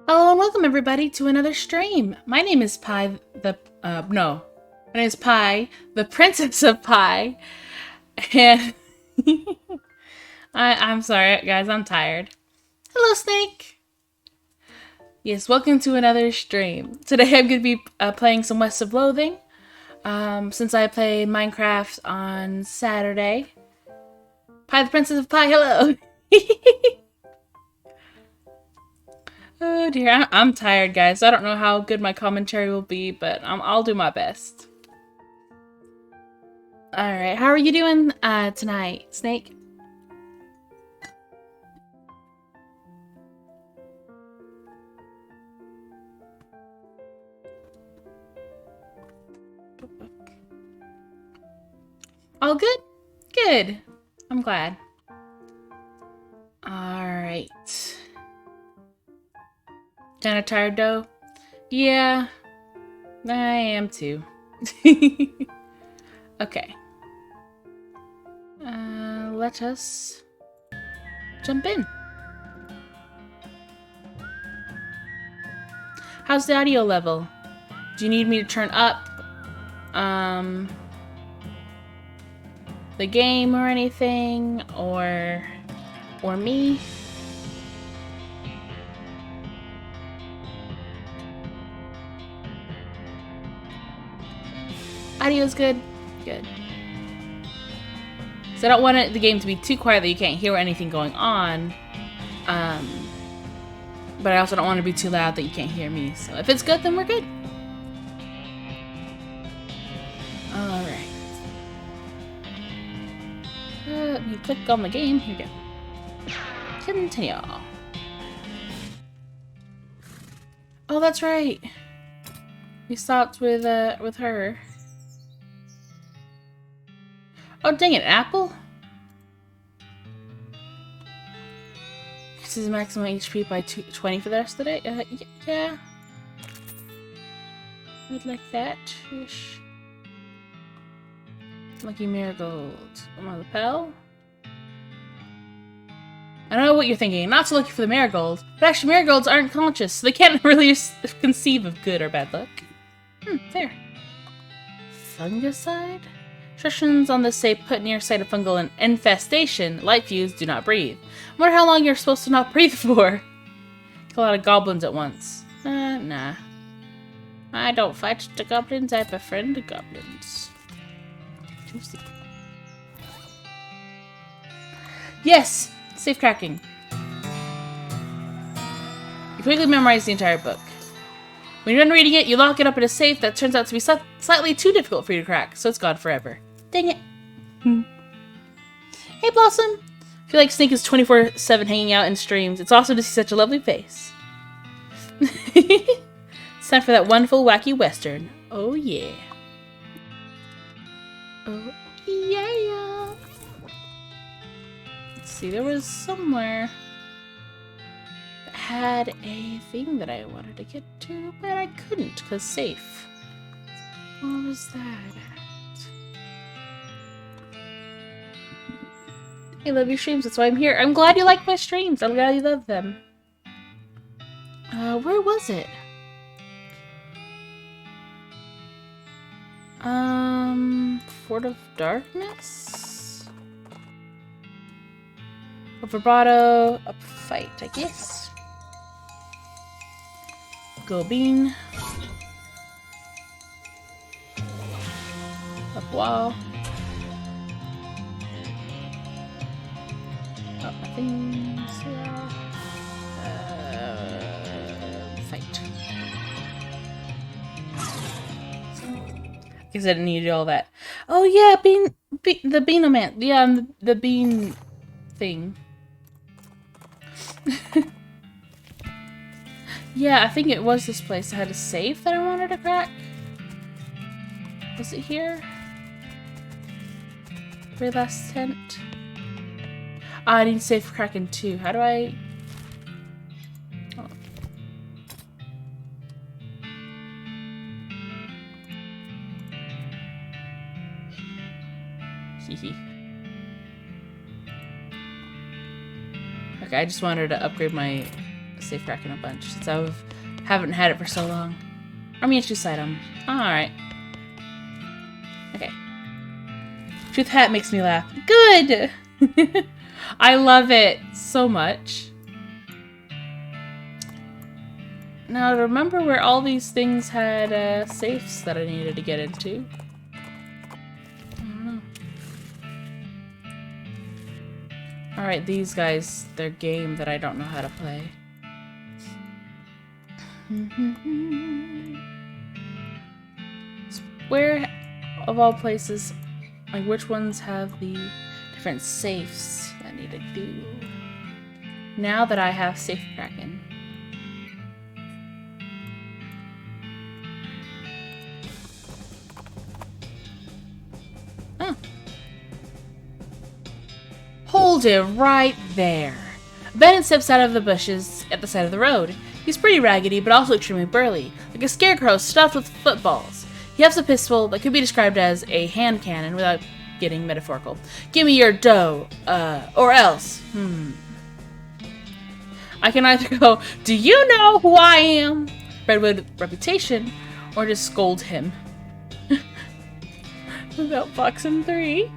Hello and welcome everybody to another stream. My name is Pie, my name is Pie, the Princess of Pie, and I'm sorry guys, I'm tired. Hello Snake! Yes, welcome to another stream. Today I'm going to be playing some West of Loathing, since I played Minecraft on Saturday. Pie the Princess of Pie, hello! Oh dear, I'm tired, guys. I don't know how good my commentary will be, but I'll do my best. Alright, how are you doing tonight, Snake? All good? Good. I'm glad. Alright. Kinda tired though? Yeah, I am too. Okay. Let us jump in. How's the audio level? Do you need me to turn up the game or anything, or me? Audio's good? Good. So I don't want the game to be too quiet that you can't hear anything going on. But I also don't want to be too loud that you can't hear me. So if it's good, then we're good. Alright. Let me click on the game. Here we go. Continue. Oh, that's right. We stopped with her. Oh, dang it, apple? This is maximum HP by 20 for the rest of the day? Yeah. I'd like that. Ish. Lucky marigold. I'm on the pal. I know what you're thinking. Not so lucky for the marigold. But actually, marigolds aren't conscious, so they can't really conceive of good or bad luck. Fair. Fungicide? Instructions on this say put near site of fungal infestation. Light views, do not breathe. I wonder how long you're supposed to not breathe for. Kill a lot of goblins at once. Nah. I don't fight the goblins, I befriend the goblins. Juicy. Yes! Safe cracking. You quickly memorize the entire book. When you're done reading it, you lock it up in a safe that turns out to be slightly too difficult for you to crack, so it's gone forever. Dang it. Hey, Blossom! I feel like Snake is 24/7 hanging out in streams. It's awesome to see such a lovely face. It's time for that wonderful, wacky western. Oh, yeah. Oh, yeah. Let's see, there was somewhere that had a thing that I wanted to get to, but I couldn't, because safe. What was that? I love your streams, that's why I'm here. I'm glad you like my streams. I'm glad you love them. Where was it? Fort of Darkness? A vibrato, a fight, I guess. Go bean. Up wall. Oh, nothing. Fight. Guess I didn't need to do all that. Oh yeah, the Beanoman. Yeah, the bean thing. Yeah, I think it was this place that had a safe that I wanted to crack. Was it here? Very last tent. Ah, I need safe cracking too. How do I... Oh. Hehe. Okay, I just wanted to upgrade my safe cracking a bunch since I haven't had it for so long. Army issue item. Alright. Okay. Truth hat makes me laugh. Good! I love it so much. Now, remember where all these things had safes that I needed to get into? I don't know. Alright, these guys, their game that I don't know how to play. Where, of all places, like which ones have the different safes I need to do? Now that I have safe cracking. Oh. Hold it right there. Bennett steps out of the bushes at the side of the road. He's pretty raggedy, but also extremely burly, like a scarecrow stuffed with footballs. He has a pistol that could be described as a hand cannon without getting metaphorical. Give me your dough, or else. I can either go, do you know who I am? Redwood reputation, or just scold him. Without boxing 3.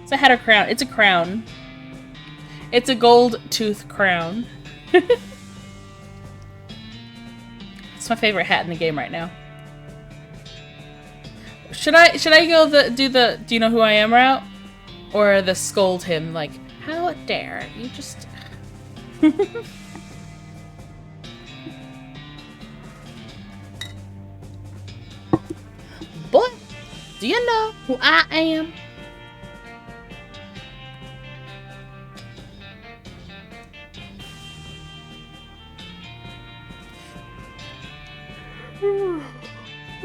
So I had a crown. It's a crown. It's a gold tooth crown. It's my favorite hat in the game right now. Should I go do you know who I am route? Or the scold him like, how dare you just Boy, do you know who I am?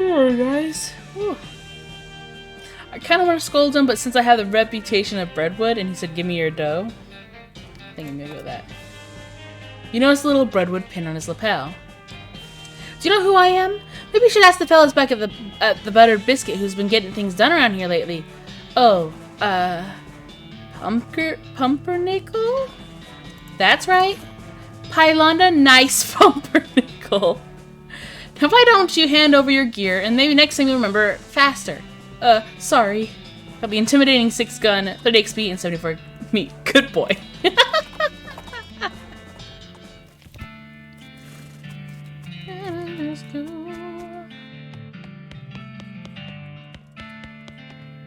Alright, guys. Whew. I kind of want to scold him, but since I have the reputation of Breadwood and he said, give me your dough, I think I'm gonna go with that. You notice the little Breadwood pin on his lapel. Do you know who I am? Maybe you should ask the fellas back at the Buttered Biscuit who's been getting things done around here lately. Oh, Pumpernickel? That's right. Pylonda, nice Pumpernickel. Now why don't you hand over your gear and maybe next time you'll remember faster. Sorry. Got the intimidating 6-gun, 30 XP, and 74 meat. Good boy.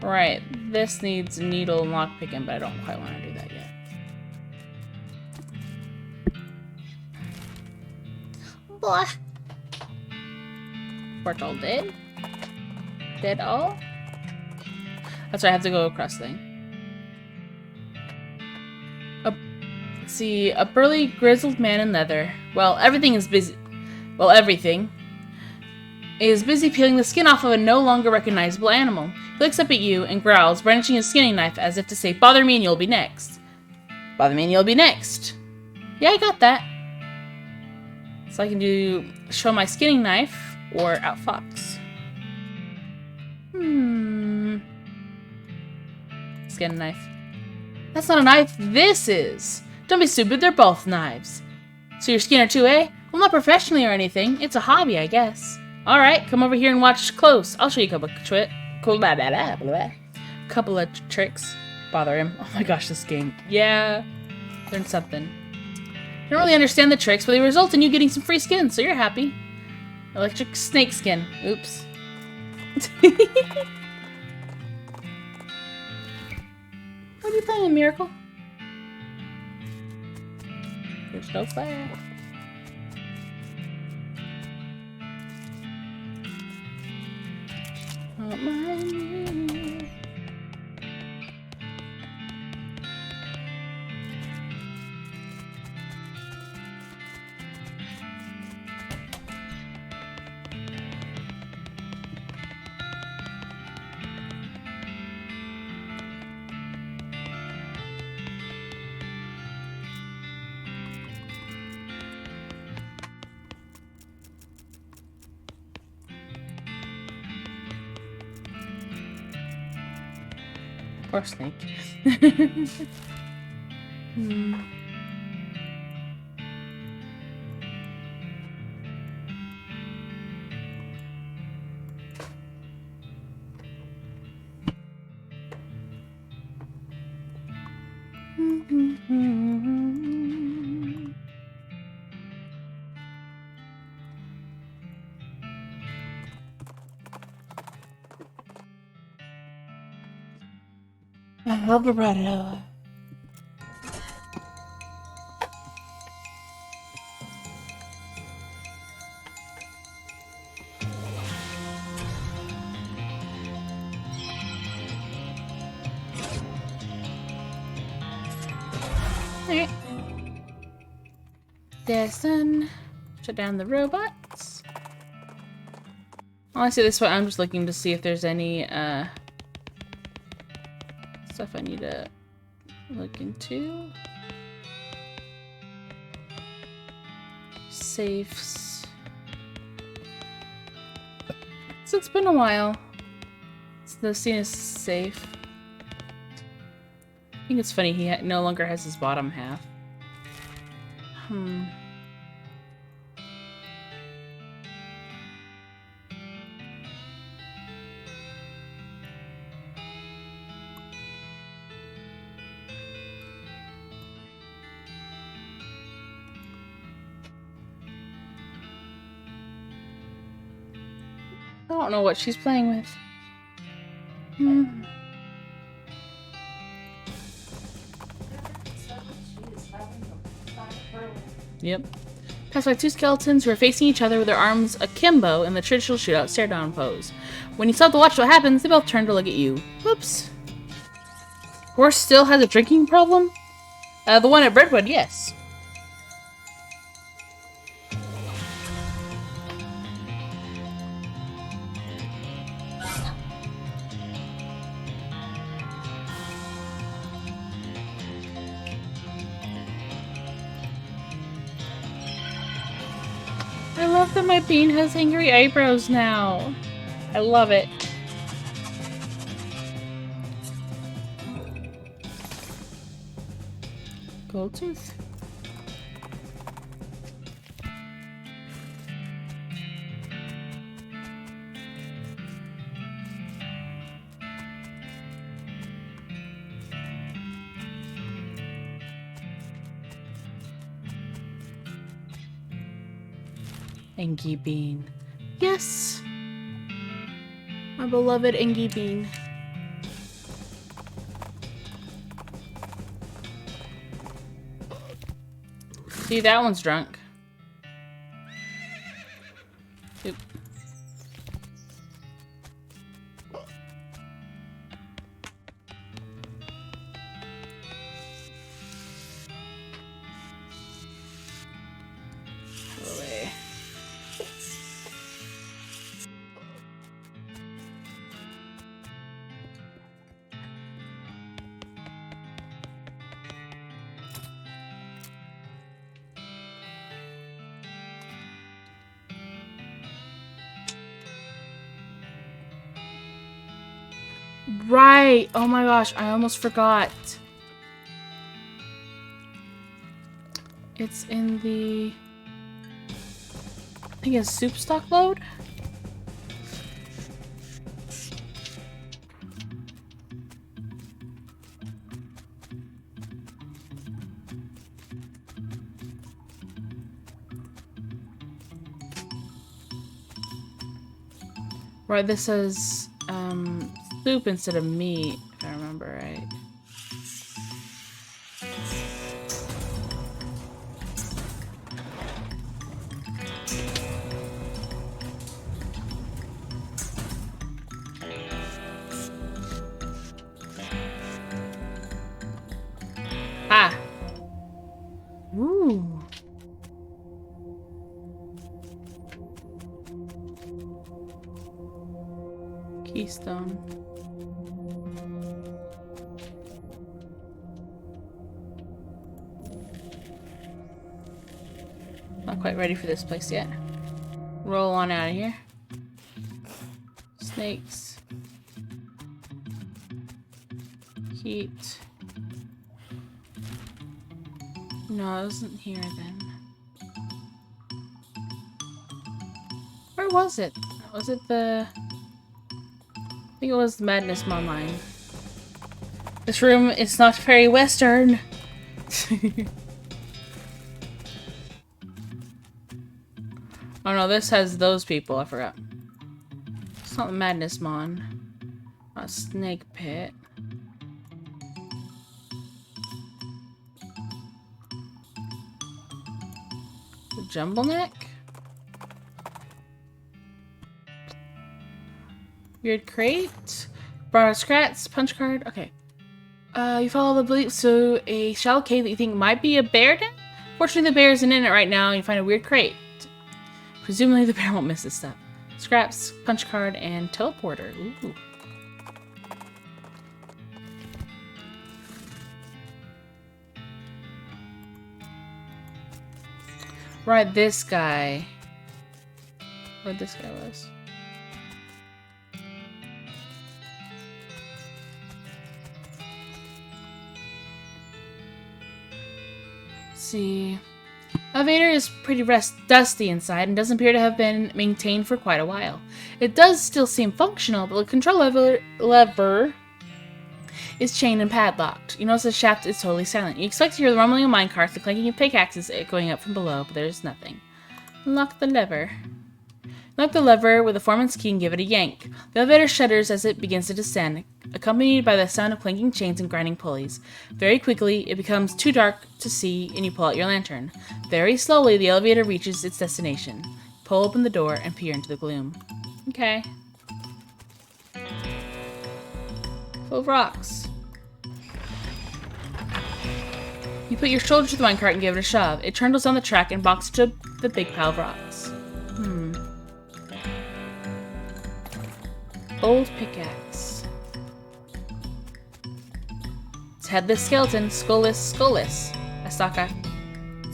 Right, this needs needle and lockpicking, but I don't quite want to do that yet. Blah. Porch all dead? Dead all? That's right, I have to go across the thing. Let's see, a burly, grizzled man in leather. Well, everything is busy. Well, everything is busy peeling the skin off of a no longer recognizable animal. He looks up at you and growls, brandishing his skinning knife as if to say, bother me and you'll be next. Bother me and you'll be next. Yeah, I got that. So I can do show my skinning knife or outfox. Skinning knife. That's not a knife, this is. Don't be stupid, they're both knives. So you're Skinner too, eh? Well, not professionally or anything. It's a hobby, I guess. Alright, come over here and watch close. I'll show you a couple couple of tricks. Bother him. Oh my gosh, this game. Yeah. Learn something. I don't really understand the tricks, but they result in you getting some free skin, so you're happy. Electric snake skin. Oops. What are you playing, Miracle? There's no flag. Don't mind me. Poor snake. I love vibrato. Alright. There's done. Shut down the robots. Honestly, this one I'm just looking to see if there's any stuff I need to look into. Safes. So it's been a while. The scene is safe. I think it's funny he no longer has his bottom half. I don't know what she's playing with. Yep. Passed by two skeletons who are facing each other with their arms akimbo in the traditional shootout stare-down pose. When you stop to watch what happens, they both turn to look at you. Whoops. Horse still has a drinking problem? The one at Brentwood, yes. I love that my bean has angry eyebrows now. I love it. Gold tooth. Engie bean. Yes! My beloved Engie bean. See, that one's drunk. Oop. Go away. Right! Oh my gosh, I almost forgot. It's in the... I think it's soup stock load? Right, this says soup instead of meat, if I remember right. Ah! Ooh! Keystone. Not quite ready for this place yet. Roll on out of here. Snakes. Heat. No, it wasn't here then. Where was it? Was it the... I think it was the Madness Mall line. This room is not very Western. Oh no, this has those people. I forgot. It's not the Madness Mon. Not Snake Pit. The Jumble Neck? Weird Crate? Borrowed Scrats? Punch Card? Okay. You follow the belief to a shallow cave that you think might be a bear den? Fortunately, the bear isn't in it right now, and you find a weird crate. Presumably, the bear won't miss this stuff. Scraps, punch card, and teleporter. Ooh. Right, this guy. Where this guy was. See. Elevator is pretty dusty inside and doesn't appear to have been maintained for quite a while. It does still seem functional, but the control lever is chained and padlocked. You notice the shaft is totally silent. You expect to hear the rumbling of minecarts, the clanking of pickaxes going up from below, but there's nothing. Unlock the lever. Unlock the lever with the foreman's key and give it a yank. The elevator shudders as it begins to descend, accompanied by the sound of clanking chains and grinding pulleys. Very quickly, it becomes too dark to see, and you pull out your lantern. Very slowly, the elevator reaches its destination. Pull open the door and peer into the gloom. Okay. Full of rocks. You put your shoulder to the minecart and give it a shove. It trundles down the track and bonks into the big pile of rocks. Old pickaxe. It's headless skeleton, skullless. I stalk at.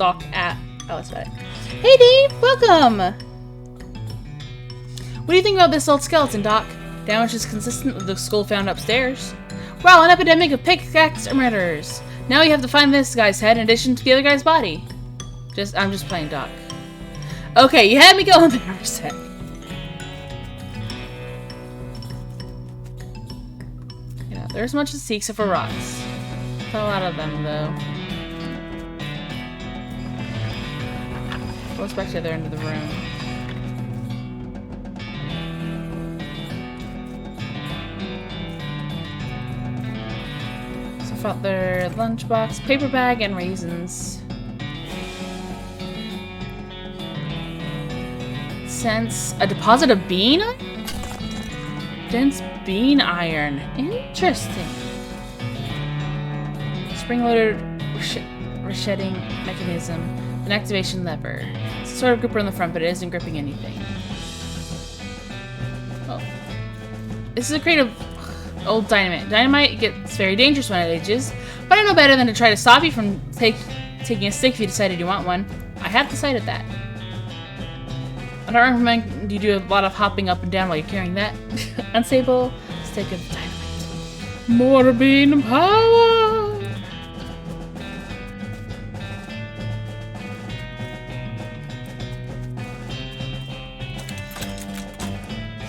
Oh, that's right. Hey Dave, welcome! What do you think about this old skeleton, Doc? Damage is consistent with the skull found upstairs. Wow, an epidemic of pickaxe murderers. Now you have to find this guy's head in addition to the other guy's body. I'm just playing, Doc. Okay, you had me going there for a sec. Yeah, there's much to see except for rocks. Not a lot of them, though. Goes back to the other end of the room. So I fought their lunchbox, paper bag, and raisins. Sense a deposit of bean iron? Dense bean iron. Interesting. Spring-loaded resetting mechanism. An activation lever. It's a sort of gripper on the front, but it isn't gripping anything. Oh. This is a crate of old dynamite. Dynamite gets very dangerous when it ages, but I know better than to try to stop you from taking a stick if you decided you want one. I have decided that. I don't recommend you do a lot of hopping up and down while you're carrying that. Unstable stick of dynamite. More bean power!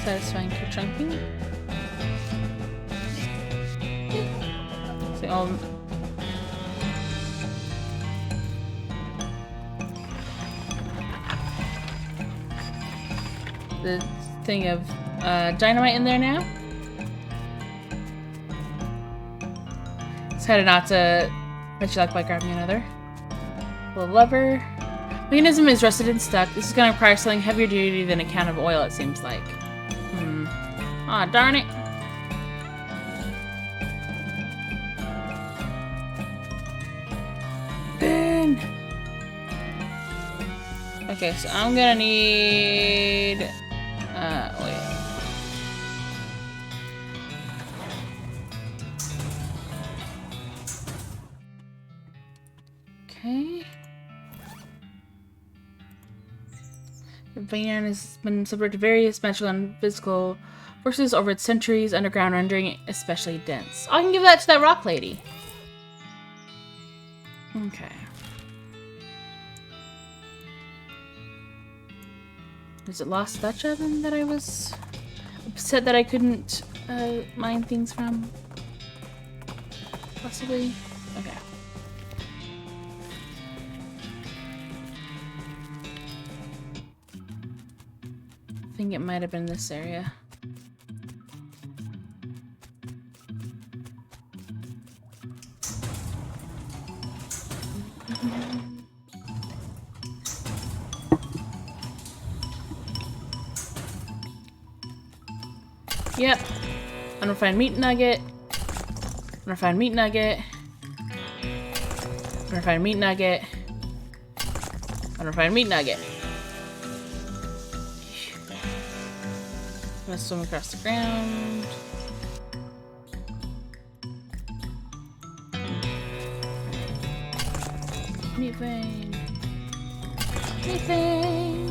Satisfying for chunking. See all. The thing of dynamite in there now. Decided not to bet your luck by grabbing another. The lever. Mechanism is rusted and stuck. This is going to require something heavier duty than a can of oil, it seems like. Aw, darn it. Burn. Okay, so I'm gonna need oil. Okay. The vein iron has been subject to various mental and physical forces over its centuries underground, rendering it especially dense. I can give that to that rock lady. Okay. Is it Lost Dutch Oven that I was upset that I couldn't mine things from? Possibly? Okay. I think it might have been this area. Yep. Unrefined meat nugget. Unrefined meat nugget. Unrefined meat nugget. Unrefined meat nugget. I'm gonna swim across the ground. Meat vein. Meat vein.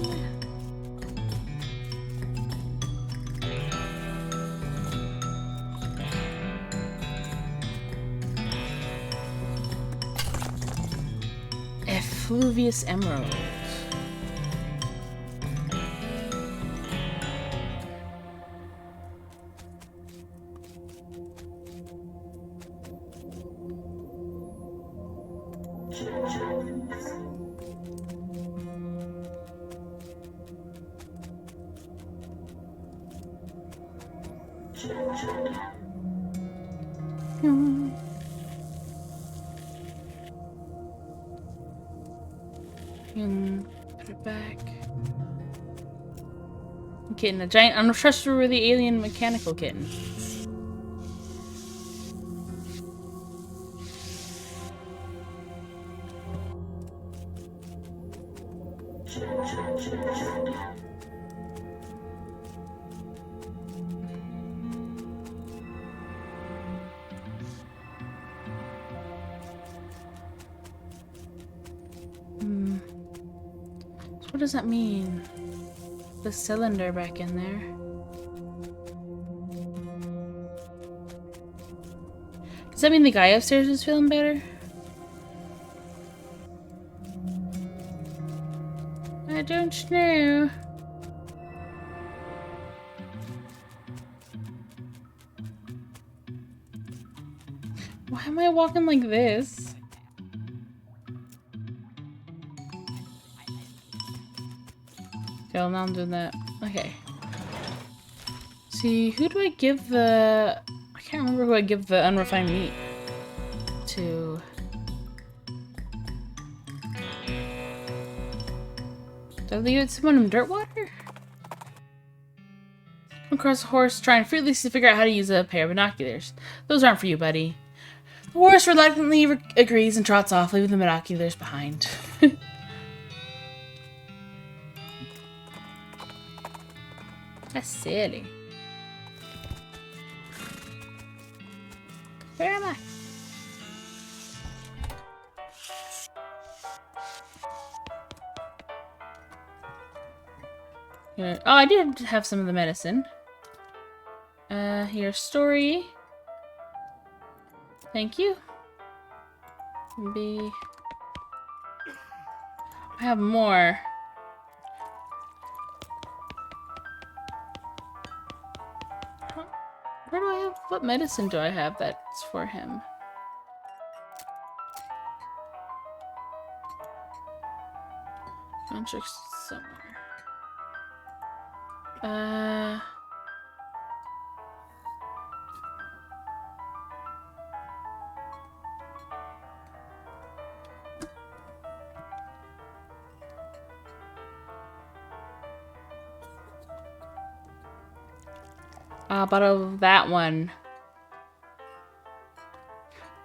Effluvious emerald. And put it back. Kitten, a giant, untrustworthy alien mechanical kitten. So what does that mean? The cylinder back in there. Does that mean the guy upstairs is feeling better? I don't know. Why am I walking like this? Okay, well, now I'm doing that. Okay. See, who do I give the... I can't remember who I give the unrefined meat to. Did I leave it to someone in dirt water? Come across a horse trying fruitlessly to figure out how to use a pair of binoculars. Those aren't for you, buddy. The horse reluctantly agrees and trots off, leaving the binoculars behind. That's silly. Where am I? Here. Oh, I did have some of the medicine. Here's story. Thank you. B. I have more. Where do I have? What medicine do I have that's for him? I'm sure somewhere. Bottle of that one.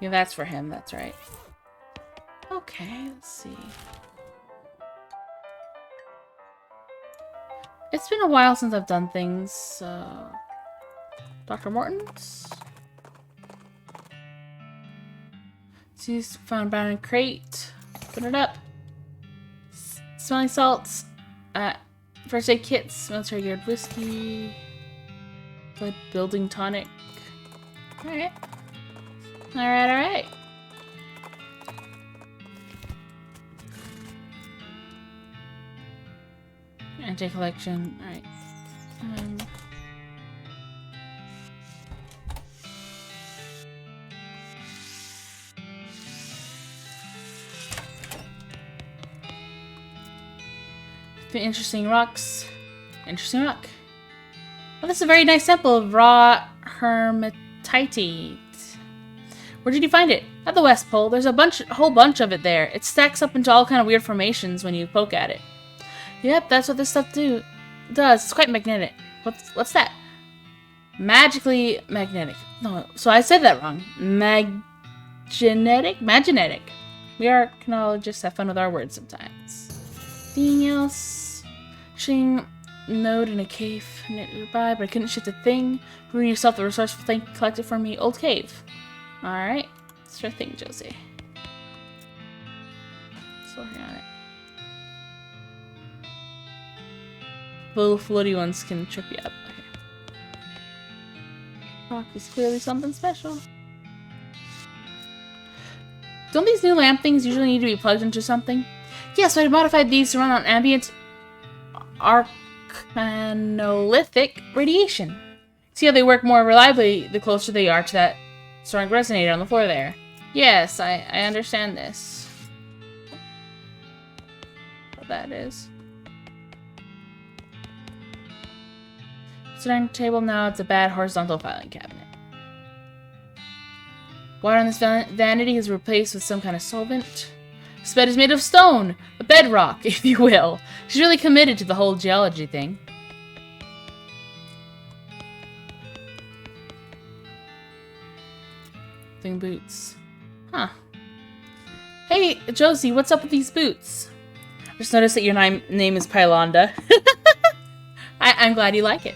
Yeah, that's for him, that's right. Okay, let's see. It's been a while since I've done things, so... Dr. Morton's? She's found bound crate. Open it up. Smelling salts. First aid kits. Military grade whiskey. Blood building tonic. Alright. Alright, alright. Anti-collection. Alright. Interesting rocks. Interesting rock. Well, this is a very nice sample of raw hematite. Where did you find it? At the West Pole. There's a whole bunch of it there. It stacks up into all kind of weird formations when you poke at it. Yep, that's what this stuff does. It's quite magnetic. What's that? Magically magnetic. No, so I said that wrong. Magnetic. We archaeologists have fun with our words sometimes. Anything else? Shing node in a cave nearby, but I couldn't shift a thing. Ruin yourself the resourceful thing collected for me. Old cave. Alright. Sure thing, Josie. Just working on it. The little floaty ones can trip you up. Okay. Rock is clearly something special. Don't these new lamp things usually need to be plugged into something? Yeah, so I modified these to run on ambient arcanolithic radiation. See how they work more reliably the closer they are to that strong resonator on the floor there. Yes, I understand this. What that is. Sitting table now, it's a bad horizontal filing cabinet. Water on this vanity is replaced with some kind of solvent. This bed is made of stone, a bedrock, if you will. She's really committed to the whole geology thing. Thing boots. Huh. Hey, Josie, what's up with these boots? I just noticed that your name is Pylonda. I'm glad you like it.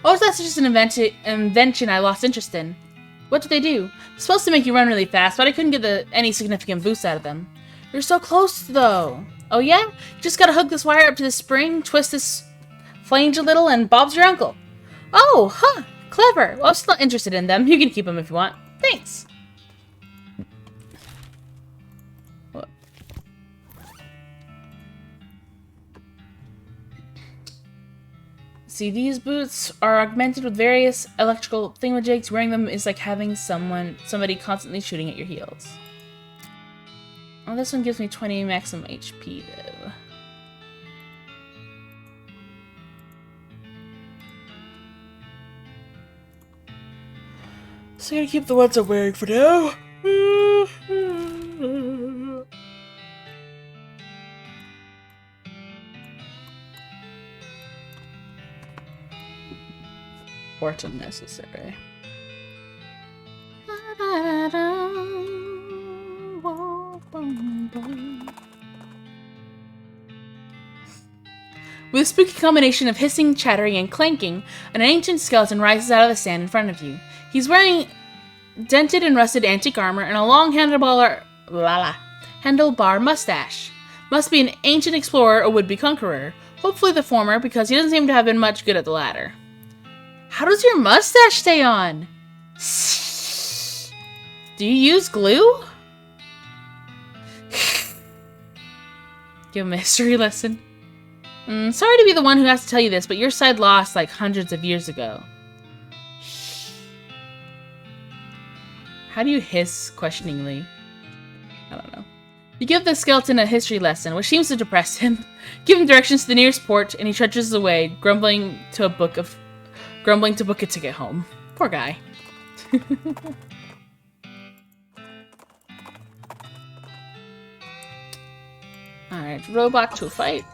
Oh, that's just an invention I lost interest in. What do they do? It's supposed to make you run really fast, but I couldn't get any significant boost out of them. You're so close, though. Oh, yeah? You just gotta hook this wire up to the spring, twist this flange a little, and Bob's your uncle. Oh, huh. Clever. Well, I'm still interested in them. You can keep them if you want. Thanks. What? See, these boots are augmented with various electrical thingamajigs. Wearing them is like having somebody constantly shooting at your heels. Oh, this one gives me 20 maximum HP, though. So I gotta keep the ones I'm wearing for now. Fortune necessary. With a spooky combination of hissing, chattering, and clanking, an ancient skeleton rises out of the sand in front of you. He's wearing dented and rusted antique armor and a long handlebar mustache. Must be an ancient explorer or would-be conqueror. Hopefully the former, because he doesn't seem to have been much good at the latter. How does your mustache stay on? Do you use glue? Give him a history lesson. Sorry to be the one who has to tell you this, but your side lost like hundreds of years ago. How do you hiss questioningly? I don't know. You give the skeleton a history lesson, which seems to depress him. Give him directions to the nearest port, and he trudges away, grumbling to book a ticket home. Poor guy. Alright, robot to fight.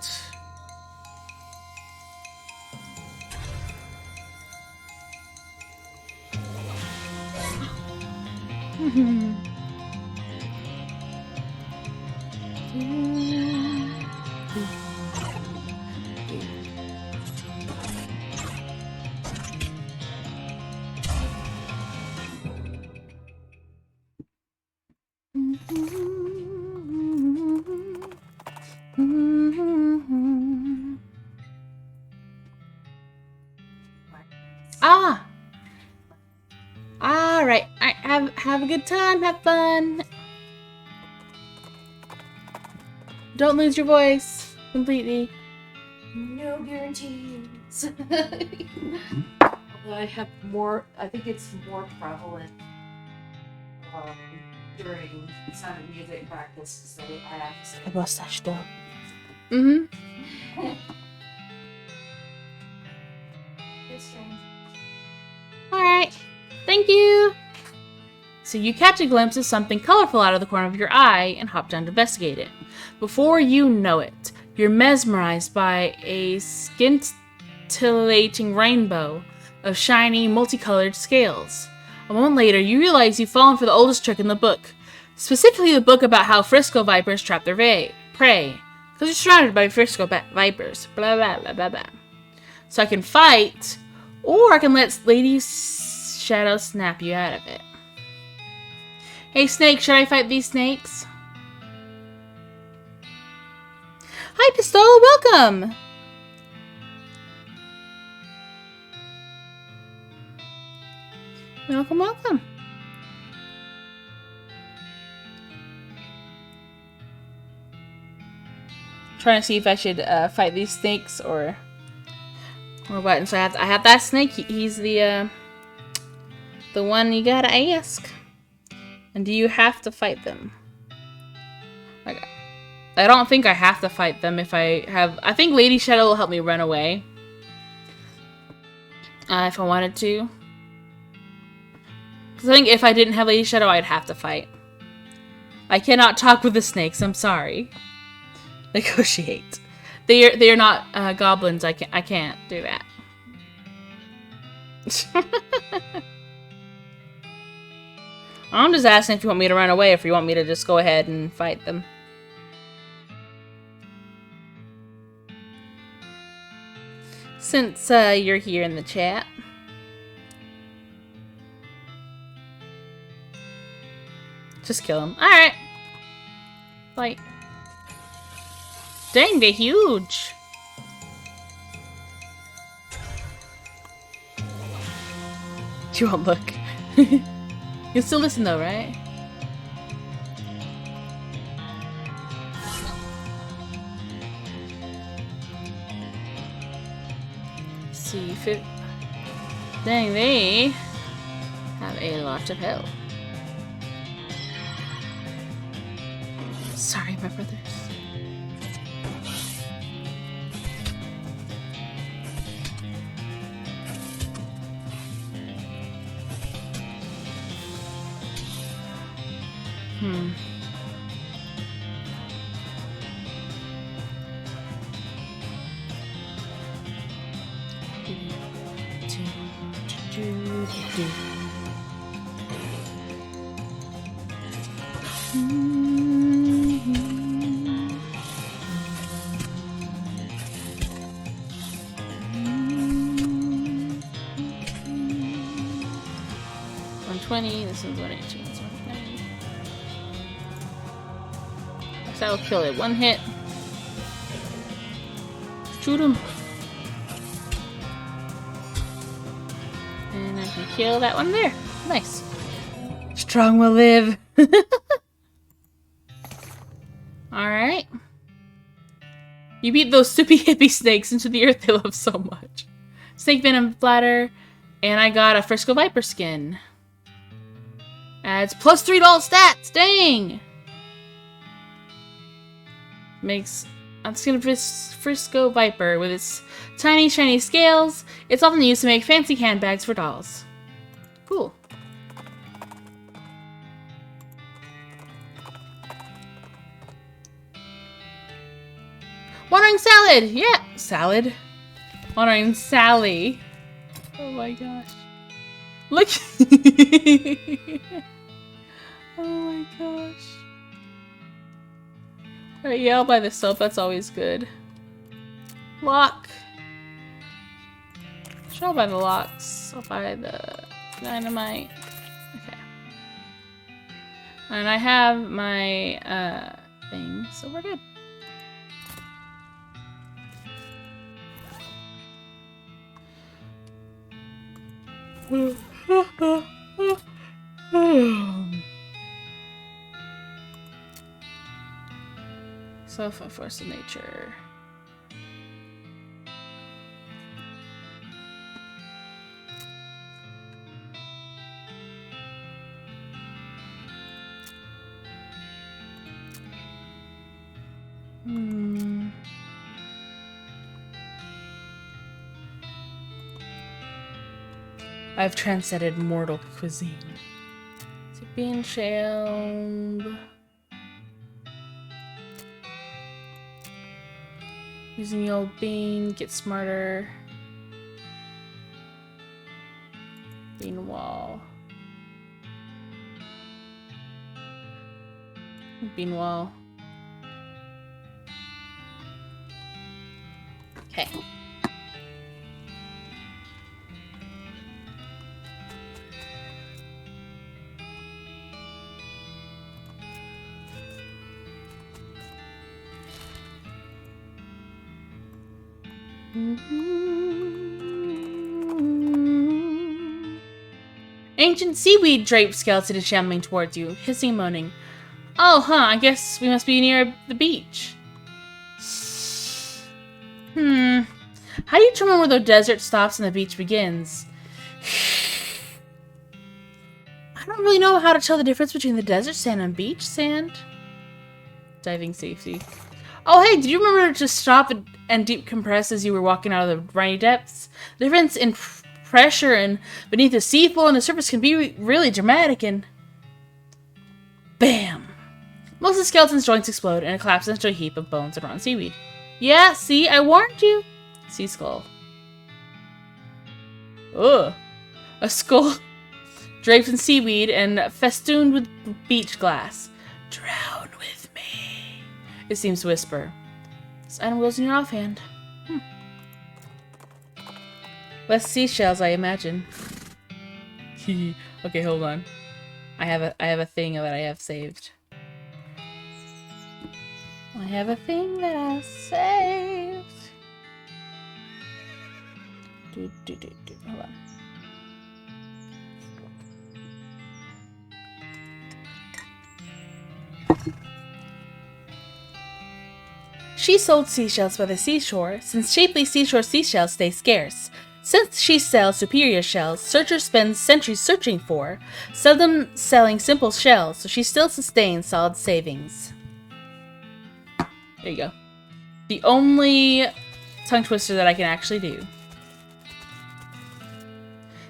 Ah! Alright, have a good time, have fun. Don't lose your voice completely. No guarantees. Although I have more, I think it's more prevalent during Sound of Music practice. So I have a mustache though. Mm-hmm. It's strange. Alright. Thank you. So you catch a glimpse of something colorful out of the corner of your eye and hop down to investigate it. Before you know it, you're mesmerized by a scintillating rainbow of shiny, multicolored scales. A moment later, you realize you've fallen for the oldest trick in the book. Specifically the book about how Frisco vipers trap their prey. Because you're surrounded by Frisco vipers. Blah, blah, blah, blah, blah. So I can fight, or I can let Lady Shadow snap you out of it. Hey, snake, should I fight these snakes? Hi, Pistol, welcome! Welcome, welcome. Trying to see if I should fight these snakes or what. And so I have that snake. He's the one you gotta ask. And do you have to fight them? Like, I don't think I have to fight them if I have... I think Lady Shadow will help me run away. If I wanted to. Because I think if I didn't have Lady Shadow, I'd have to fight. I cannot talk with the snakes, I'm sorry. Negotiate. They are not goblins, I can't do that. I'm just asking if you want me to run away or if you want me to just go ahead and fight them. Since you're here in the chat. Just kill him. Alright. Fight. Dang, they're huge. You won't look. You'll still listen though, right? See if it... Dang, they have a lot of health. Sorry, my brothers. This one's 118. This one's 120. So I'll kill it. One hit. Shoot him. And I can kill that one there. Nice. Strong will live. Alright. You beat those soupy hippie snakes into the earth they love so much. Snake venom bladder. And I got a Frisco Viper skin. Adds plus 3 to all stats. Dang! Makes a skin of Frisco Viper with its tiny, shiny scales. It's often used to make fancy handbags for dolls. Cool. Wandering salad! Yeah! Salad. Wandering Sally. Oh my gosh. Look! Oh my gosh. Alright, yeah, I'll buy the soap. That's always good. Lock. Sure, I'll buy the locks. I'll buy the dynamite. Okay. And I have my thing, so we're good. So, force of nature. I've transcended mortal cuisine. So bean shelled. Using the old bean, get smarter. Bean wall. Bean wall. Okay. Ancient seaweed draped skeleton is shambling towards you, hissing and moaning. Oh, huh, I guess we must be near the beach. How do you determine where the desert stops and the beach begins? I don't really know how to tell the difference between the desert sand and beach sand. Diving safety. Oh, hey, did you remember to stop and deep compress as you were walking out of the briny depths? The difference in pressure and beneath the sea floor and the surface can be really dramatic and... Bam! Most of the skeleton's joints explode and it collapses into a heap of bones and rotten seaweed. Yeah, see, I warned you. Sea skull. Ugh. A skull draped in seaweed and festooned with beach glass. Drown with me. It seems to whisper. This item goes in your offhand. Less seashells, I imagine. Okay, hold on. I have a thing that I have saved. I have a thing that I saved. Hold on. She sold seashells by the seashore, since shapely seashore seashells stay scarce. Since she sells superior shells, searchers spend centuries searching for, seldom selling simple shells, so she still sustains solid savings. There you go. The only tongue twister that I can actually do.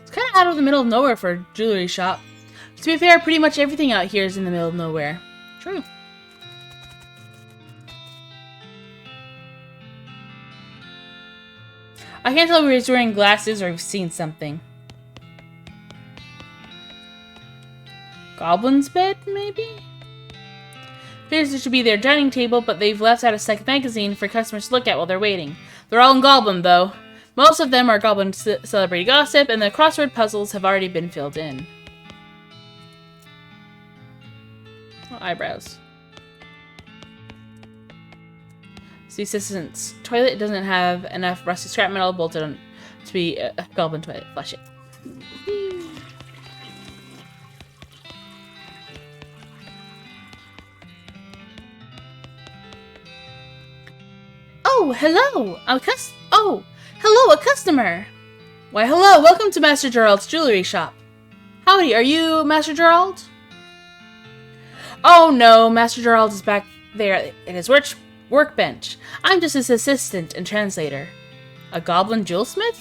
It's kind of out of the middle of nowhere for a jewelry shop. To be fair, pretty much everything out here is in the middle of nowhere. True. I can't tell if he's wearing glasses or we've seen something. Goblin's bed, maybe? Appears it should be their dining table, but they've left out a second magazine for customers to look at while they're waiting. They're all in Goblin, though. Most of them are Goblin celebrity gossip, and the crossword puzzles have already been filled in. Oh, eyebrows. The assistant's toilet doesn't have enough rusty scrap metal bolted on to be a Goblin toilet. Flush it. Oh, hello! Hello, a customer! Why, hello! Welcome to Master Gerald's jewelry shop. Howdy, are you Master Gerald? Oh no, Master Gerald is back there at his workbench. I'm just his assistant and translator. A goblin jewelsmith?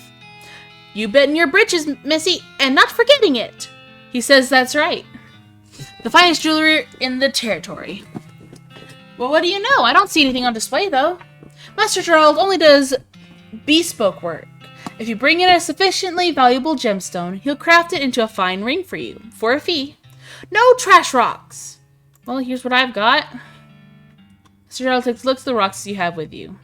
You bet in your britches, missy, and not forgetting it. He says that's right. The finest jewelry in the territory. Well, what do you know? I don't see anything on display, though. Master Gerald only does bespoke work. If you bring in a sufficiently valuable gemstone, he'll craft it into a fine ring for you, for a fee. No trash rocks. Well, here's what I've got. Mr. Gerald takes looks at the rocks you have with you.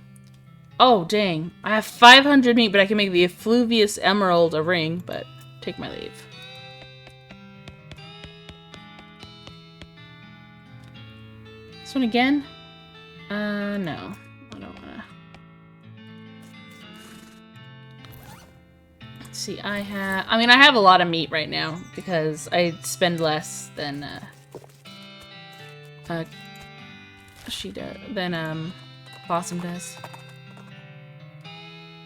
Oh, dang. I have 500 meat, but I can make the effluvious emerald a ring, but take my leave. This one again? No. I don't wanna. Let's see, I have a lot of meat right now, because I spend less than, she does, than, Blossom does.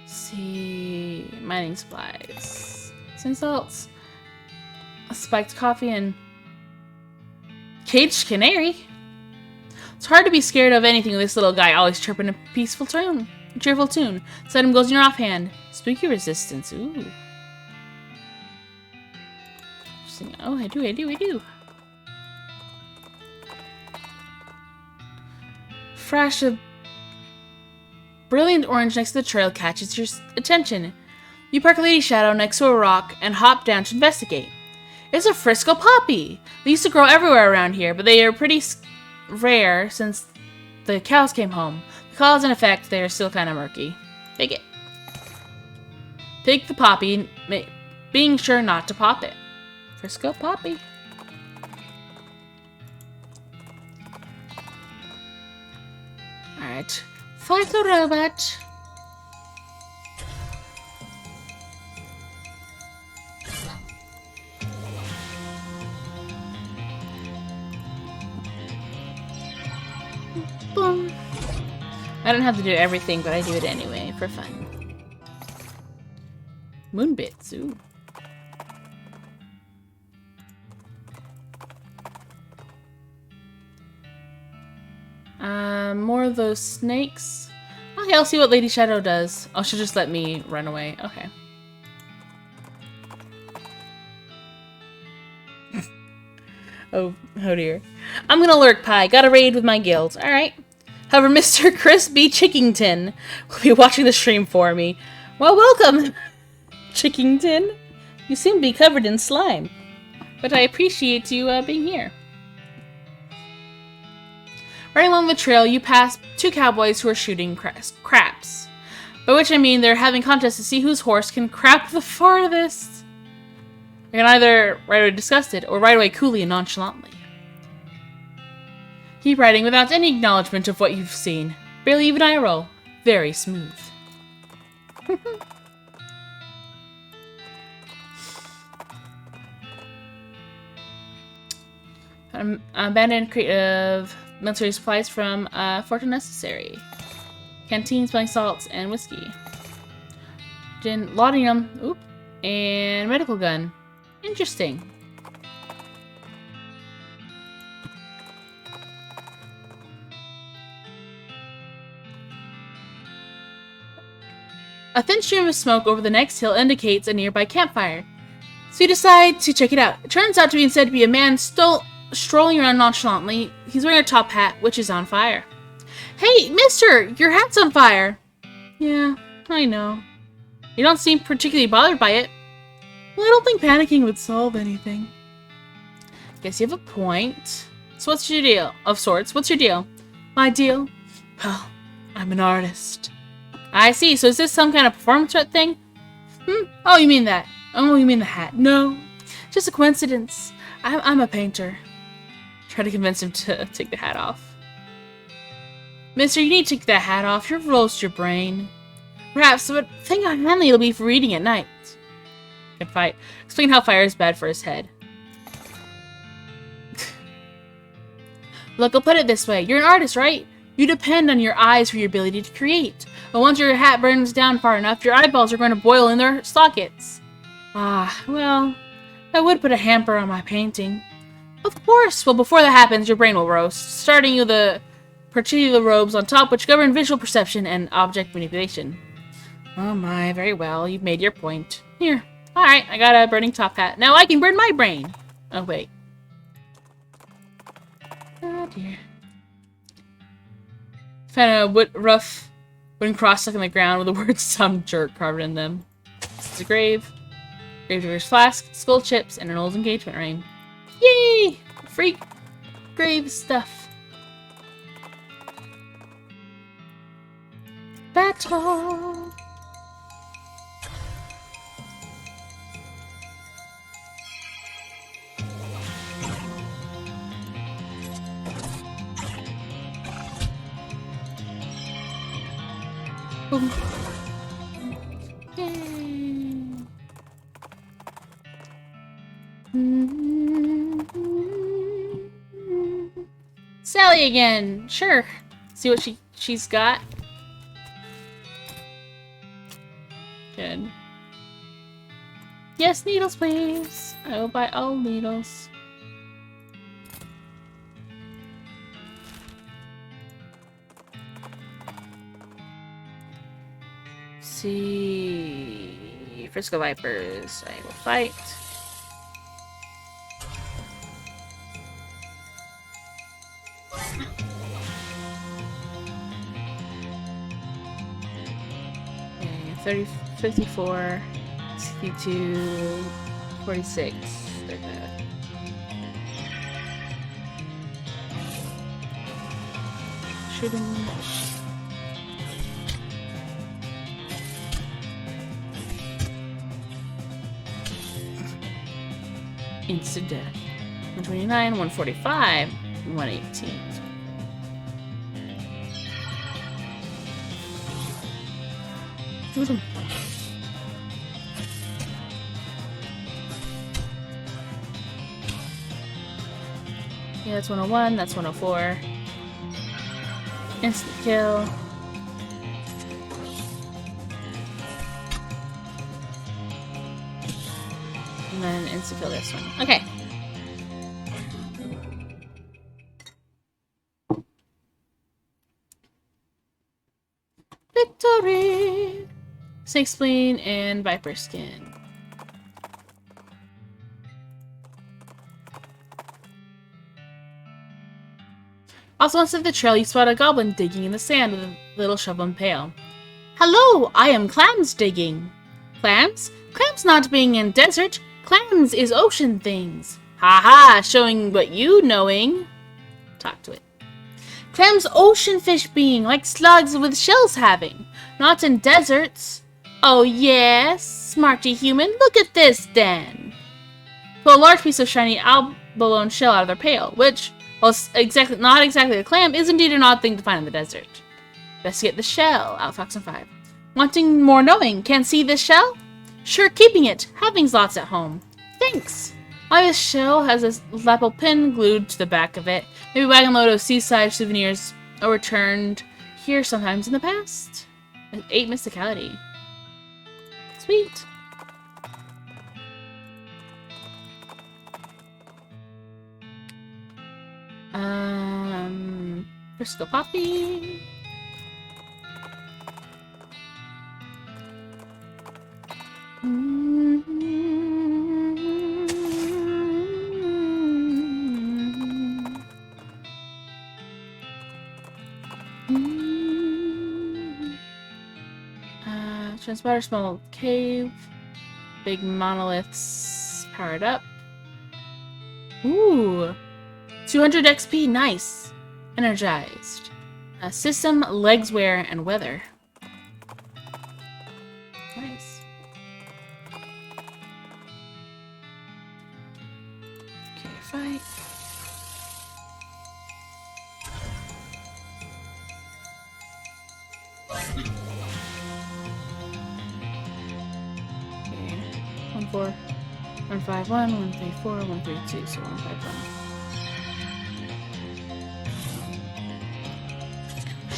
Let's see, mining supplies, some salts, spiked coffee, and caged canary. It's hard to be scared of anything with this little guy always chirping a cheerful tune. Send him goes in your offhand. Spooky resistance. Ooh. Oh, I do. Flash of brilliant orange next to the trail catches your attention. You park a lady shadow next to a rock and hop down to investigate. It's a Frisco poppy! They used to grow everywhere around here, but they are pretty rare since the cows came home. The cause and effect, they are still kind of murky. Pick it. Pick the poppy, being sure not to pop it. Frisco poppy. Alright. Fight the robot. Boom. I don't have to do everything, but I do it anyway, for fun. Moonbits, ooh. More of those snakes. Okay, I'll see what Lady Shadow does. Oh, she'll just let me run away. Okay. Oh dear. I'm gonna lurk pie. Got a raid with my guild. Alright. However, Mr. Chris B. Chickington will be watching the stream for me. Well, welcome, Chickington. You seem to be covered in slime. But I appreciate you being here. Right along the trail, you pass two cowboys who are shooting craps. By which I mean they're having contests to see whose horse can crap the farthest. You can either ride away disgusted or ride away coolly and nonchalantly. Keep riding without any acknowledgement of what you've seen. Barely even eye roll. Very smooth. Abandoned crate of military supplies from Fort Unnecessary. Canteen, smelling salts, and whiskey. Gin, laudanum, oop, and medical gun. Interesting. A thin stream of smoke over the next hill indicates a nearby campfire. So you decide to check it out. It turns out to be instead to be a man strolling around nonchalantly. He's wearing a top hat, which is on fire. Hey, mister! Your hat's on fire! Yeah, I know. You don't seem particularly bothered by it. Well, I don't think panicking would solve anything. Guess you have a point. So what's your deal? Of sorts. What's your deal? My deal? Well, I'm an artist. I see. So is this some kind of performance art thing? Oh, you mean that. Oh, you mean the hat. No. Just a coincidence. I'm a painter. Try to convince him to take the hat off. Mister, you need to take that hat off. You'll roast your brain. Perhaps, but think how handy it'll be for reading at night. Good fight. Explain how fire is bad for his head. Look, I'll put it this way. You're an artist, right? You depend on your eyes for your ability to create. But once your hat burns down far enough, your eyeballs are going to boil in their sockets. Ah, well, that would put a hamper on my painting. Of course. Well, before that happens, your brain will roast, starting you the particular robes on top which govern visual perception and object manipulation. Oh my, very well. You've made your point. Here. Alright, I got a burning top hat. Now I can burn my brain. Oh, wait. Oh, dear. Found a rough wooden cross stuck in the ground with the words "some jerk" carved in them. This is a grave. Gravedigger's flask, skull chips, and an old engagement ring. Yay! Free grave stuff. Battle! Boom. Yay. Sally again. Sure. See what she's got. Good. Yes, needles, please. I will buy all needles. see. Frisco Vipers. I will fight. Okay, 30, 54, 62, 46. They're bad. Shoot him. Instant death. 129, 145, 118. Shoot him. Yeah, that's 101, that's 104. Instant kill. And then insta-kill this one. Okay. Victory! Snake Spleen and Viper Skin. Also, once at the trail, you spot a goblin digging in the sand with a little shovel and pail. Hello, I am Clams digging. Clams? Clams not being in desert. Clams is ocean things. Ha, showing what you knowing. Talk to it. Clams ocean fish being, like slugs with shells having. Not in deserts. Oh yes, smarty human, look at this then. Pull a large piece of shiny abalone shell out of their pail, which, while not exactly a clam, is indeed an odd thing to find in the desert. Investigate the shell, Outfox and 5. Wanting more knowing, can see this shell? Sure, keeping it. Having's lots at home. Thanks. Why this shell has a lapel pin glued to the back of it. Maybe a wagon load of seaside souvenirs are returned here sometimes in the past. 8 mysticality. Sweet. Frisco Poppy. Transporter, small cave, big monoliths powered up. Ooh, 200 XP, nice. Energized. System, legs wear, and weather. Nice. Okay, fight. Okay, 1-4, 1-5-1, 1-3-4, 1-3-2, so 1-5-1.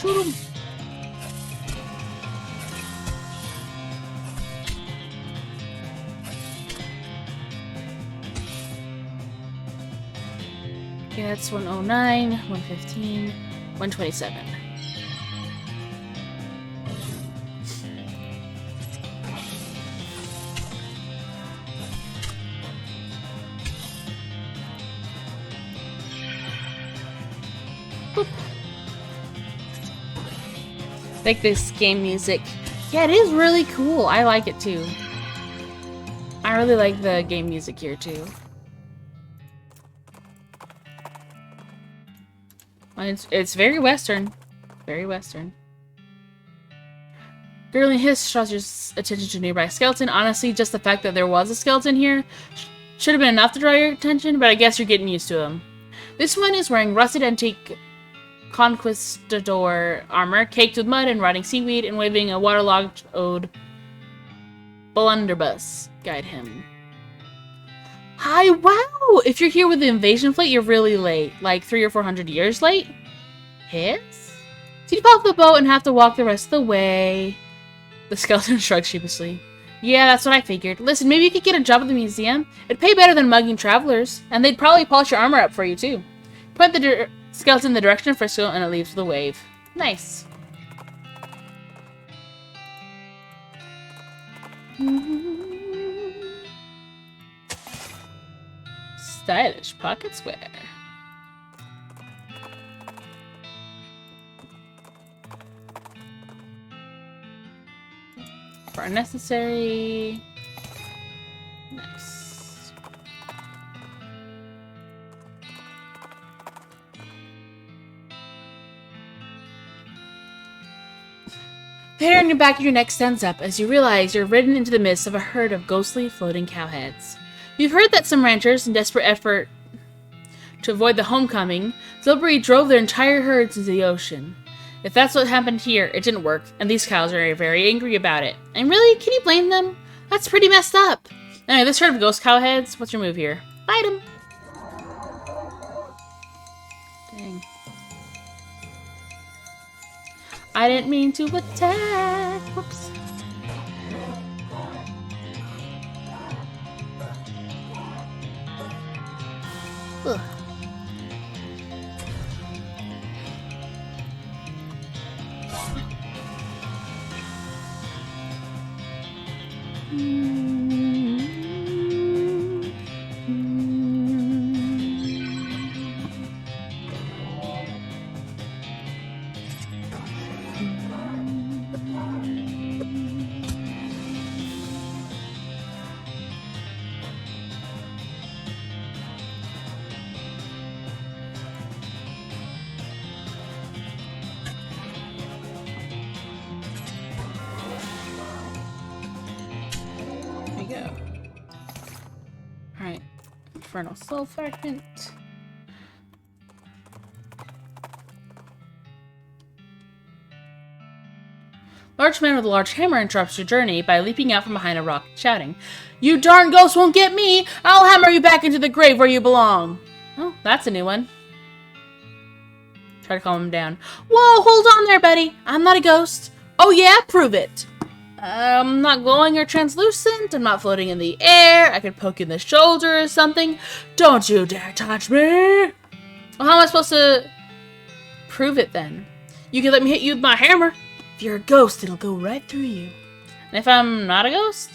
Shoot him! Okay, that's 109, 115, 127. Boop. Like this game music. Yeah, it is really cool. I like it too. I really like the game music here too. It's very Western. Very Western. Gurgling hiss draws your attention to a nearby skeleton. Honestly, just the fact that there was a skeleton here should have been enough to draw your attention, but I guess you're getting used to him. This one is wearing rusted antique conquistador armor, caked with mud and rotting seaweed, and waving a waterlogged ode blunderbuss. Guide him. Hi, wow! If you're here with the invasion fleet, you're really late. Like 300 or 400 years late? Hiss? So you pop the boat and have to walk the rest of the way. The skeleton shrugs sheepishly. Yeah, that's what I figured. Listen, maybe you could get a job at the museum. It'd pay better than mugging travelers. And they'd probably polish your armor up for you, too. Point the skeleton in the direction of Frisco, and it leaves with a wave. Nice. Stylish pocket square. For unnecessary. Nice. The hair on your back of your neck stands up as you realize you're ridden into the midst of a herd of ghostly floating cowheads. You've heard that some ranchers, in desperate effort to avoid the homecoming, deliberately drove their entire herds into the ocean. If that's what happened here, it didn't work, and these cows are very angry about it. And really, can you blame them? That's pretty messed up. Anyway, this herd of ghost cowheads, what's your move here? Fight them! Dang. I didn't mean to attack. Whoops. Ugh. Go. Alright. Infernal Soul Fragment. Large man with a large hammer interrupts your journey by leaping out from behind a rock, shouting, "You darn ghost won't get me! I'll hammer you back into the grave where you belong!" Oh, that's a new one. Try to calm him down. Whoa, hold on there, Betty. I'm not a ghost. Oh yeah? Prove it. I'm not glowing or translucent. I'm not floating in the air. I could poke you in the shoulder or something. Don't you dare touch me! Well, how am I supposed to prove it then? You can let me hit you with my hammer. If you're a ghost, it'll go right through you. And if I'm not a ghost?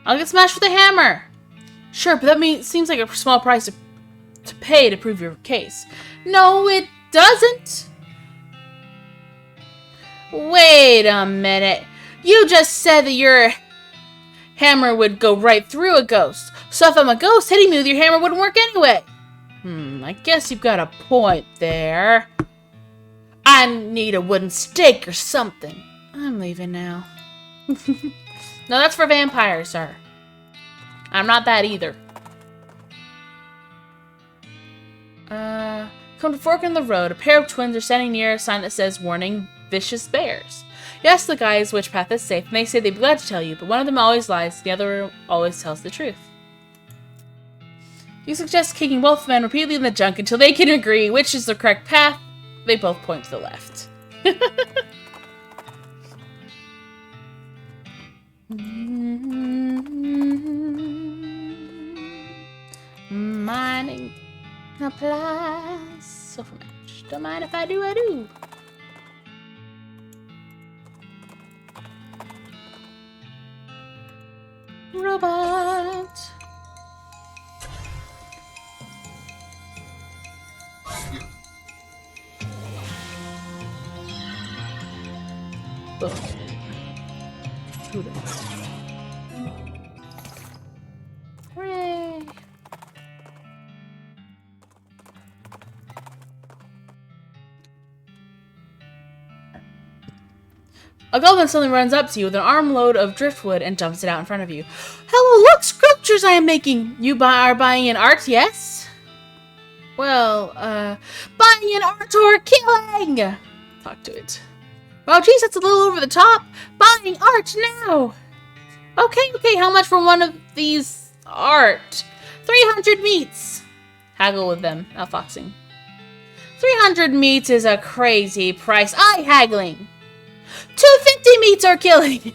I'll get smashed with a hammer. Sure, but that seems like a small price to pay to prove your case. No, it doesn't. Wait a minute. You just said that your hammer would go right through a ghost. So if I'm a ghost, hitting me with your hammer wouldn't work anyway. I guess you've got a point there. I need a wooden stake or something. I'm leaving now. No, that's for vampires, sir. I'm not that either. Come to fork in the road. A pair of twins are standing near a sign that says, "Warning, vicious bears." You ask the guys which path is safe, and they say they'd be glad to tell you, but one of them always lies, the other always tells the truth. You suggest kicking both men repeatedly in the junk until they can agree which is the correct path. They both point to the left. Mining applies. So for match. Don't mind if I do, I do. Robot. Boom. Hooray! A goblin suddenly runs up to you with an armload of driftwood and dumps it out in front of you. Hello, look! Sculptures I am making! You are buying an art, yes? Well, buying an art or killing! Talk to it. Oh, geez, that's a little over the top. Buying art now! Okay, how much for one of these art? 300 meats! Haggle with them, outfoxing. 300 meats is a crazy price. Haggling! 250 meats or killing!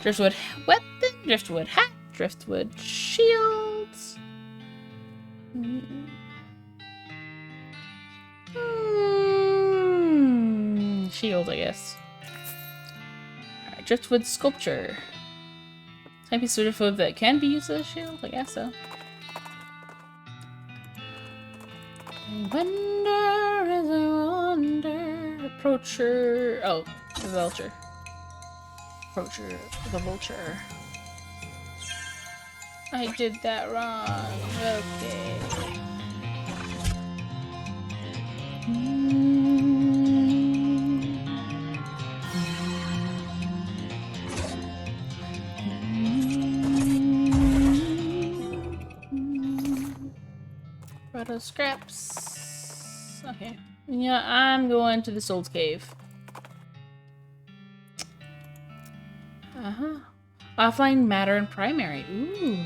Driftwood weapon, driftwood hat, driftwood shields. Shield, I guess. Alright, driftwood sculpture. Type of sort of food that can be used as a shield? I guess so. I wonder as I wonder. Approacher. Oh, the vulture. Approacher. The vulture. I did that wrong. Okay. Auto scraps. Okay. Yeah, I'm going to the Soul's Cave. Uh-huh. Offline matter and primary. Ooh.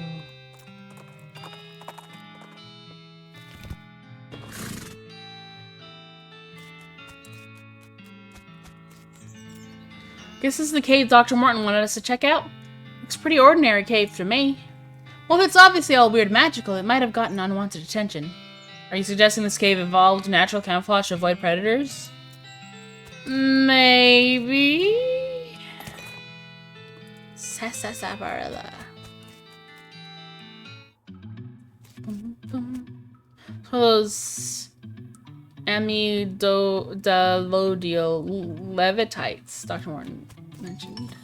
Guess this is the cave Dr. Morton wanted us to check out. Looks pretty ordinary cave to me. Well, if it's obviously all weird magical, it might have gotten unwanted attention. Are you suggesting this cave evolved natural camouflage to avoid predators? Maybe. Sasasabarilla. So those amidalodial levitites Dr. Morton mentioned.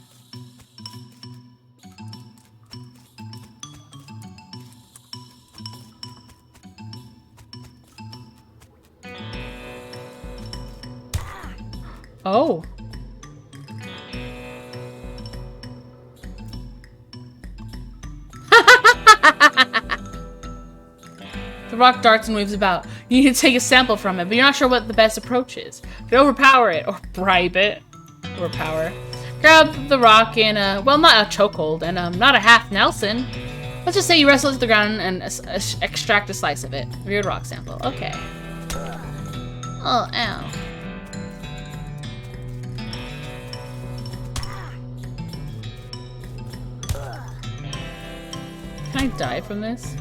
Oh. The rock darts and moves about. You need to take a sample from it, but you're not sure what the best approach is. You can overpower it, or bribe it. Overpower. Grab the rock in a, well, not a chokehold, and not a half Nelson. Let's just say you wrestle it to the ground and extract a slice of it. Weird rock sample. Okay. Oh, ow. Can I die from this?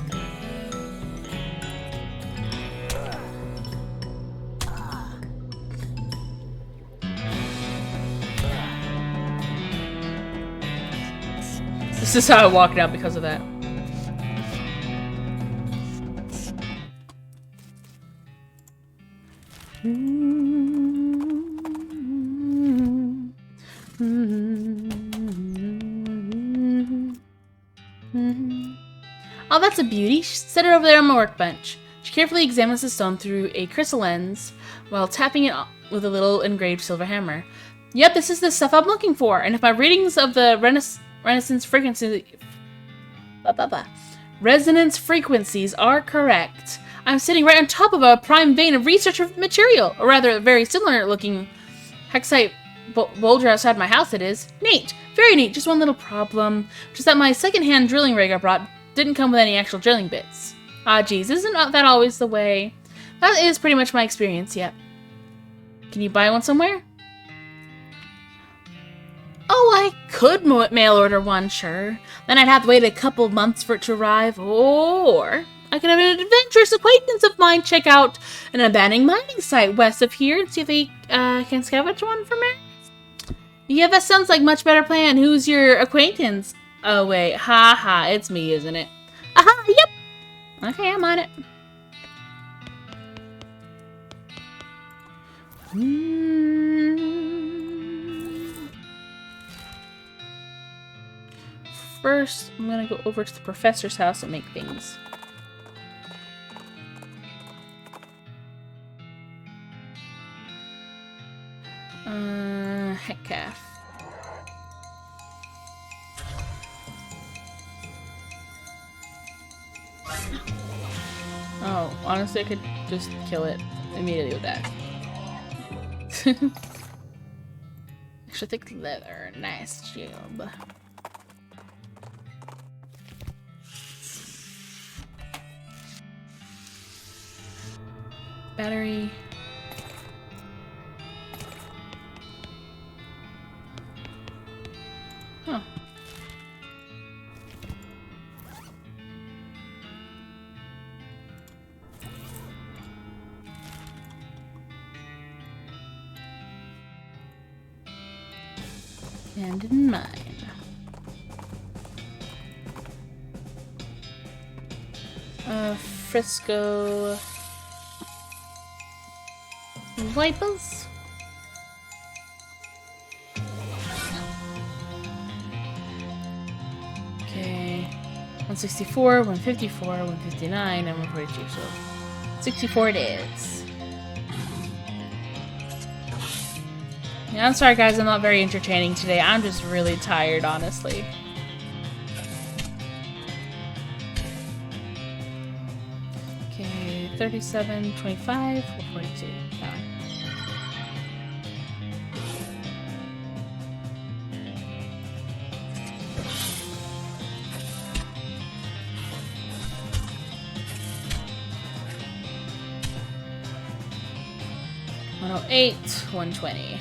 This is how I walked out because of that. Oh, that's a beauty. Set it over there on my workbench. She carefully examines the stone through a crystal lens while tapping it with a little engraved silver hammer. Yep, this is the stuff I'm looking for. And if my readings of the resonance frequencies are correct, I'm sitting right on top of a prime vein of research material, or rather a very similar looking hexite boulder outside my house, it is. Neat. Very neat. Just one little problem, which is that my second-hand drilling rig I brought didn't come with any actual drilling bits. Ah, geez, isn't that always the way? That is pretty much my experience, yep. Can you buy one somewhere? Oh, I could mail order one, sure. Then I'd have to wait a couple months for it to arrive, or I could have an adventurous acquaintance of mine check out an abandoned mining site west of here and see if they can scavenge one for me. Yeah, that sounds like a much better plan. Who's your acquaintance? Oh, wait. Ha, it's me, isn't it? Aha, yep. Okay, I'm on it. First, I'm gonna go over to the professor's house and make things. Heck calf. Oh, honestly, I could just kill it immediately with that. Extra thick leather. Nice job. Battery. Huh. And in mine. Frisco wipers. Okay, 164, 154, 159, and 142. So 64 it is. Yeah, I'm sorry guys, I'm not very entertaining today. I'm just really tired, honestly. Okay, 37, 25, 42. That one. $108, $120.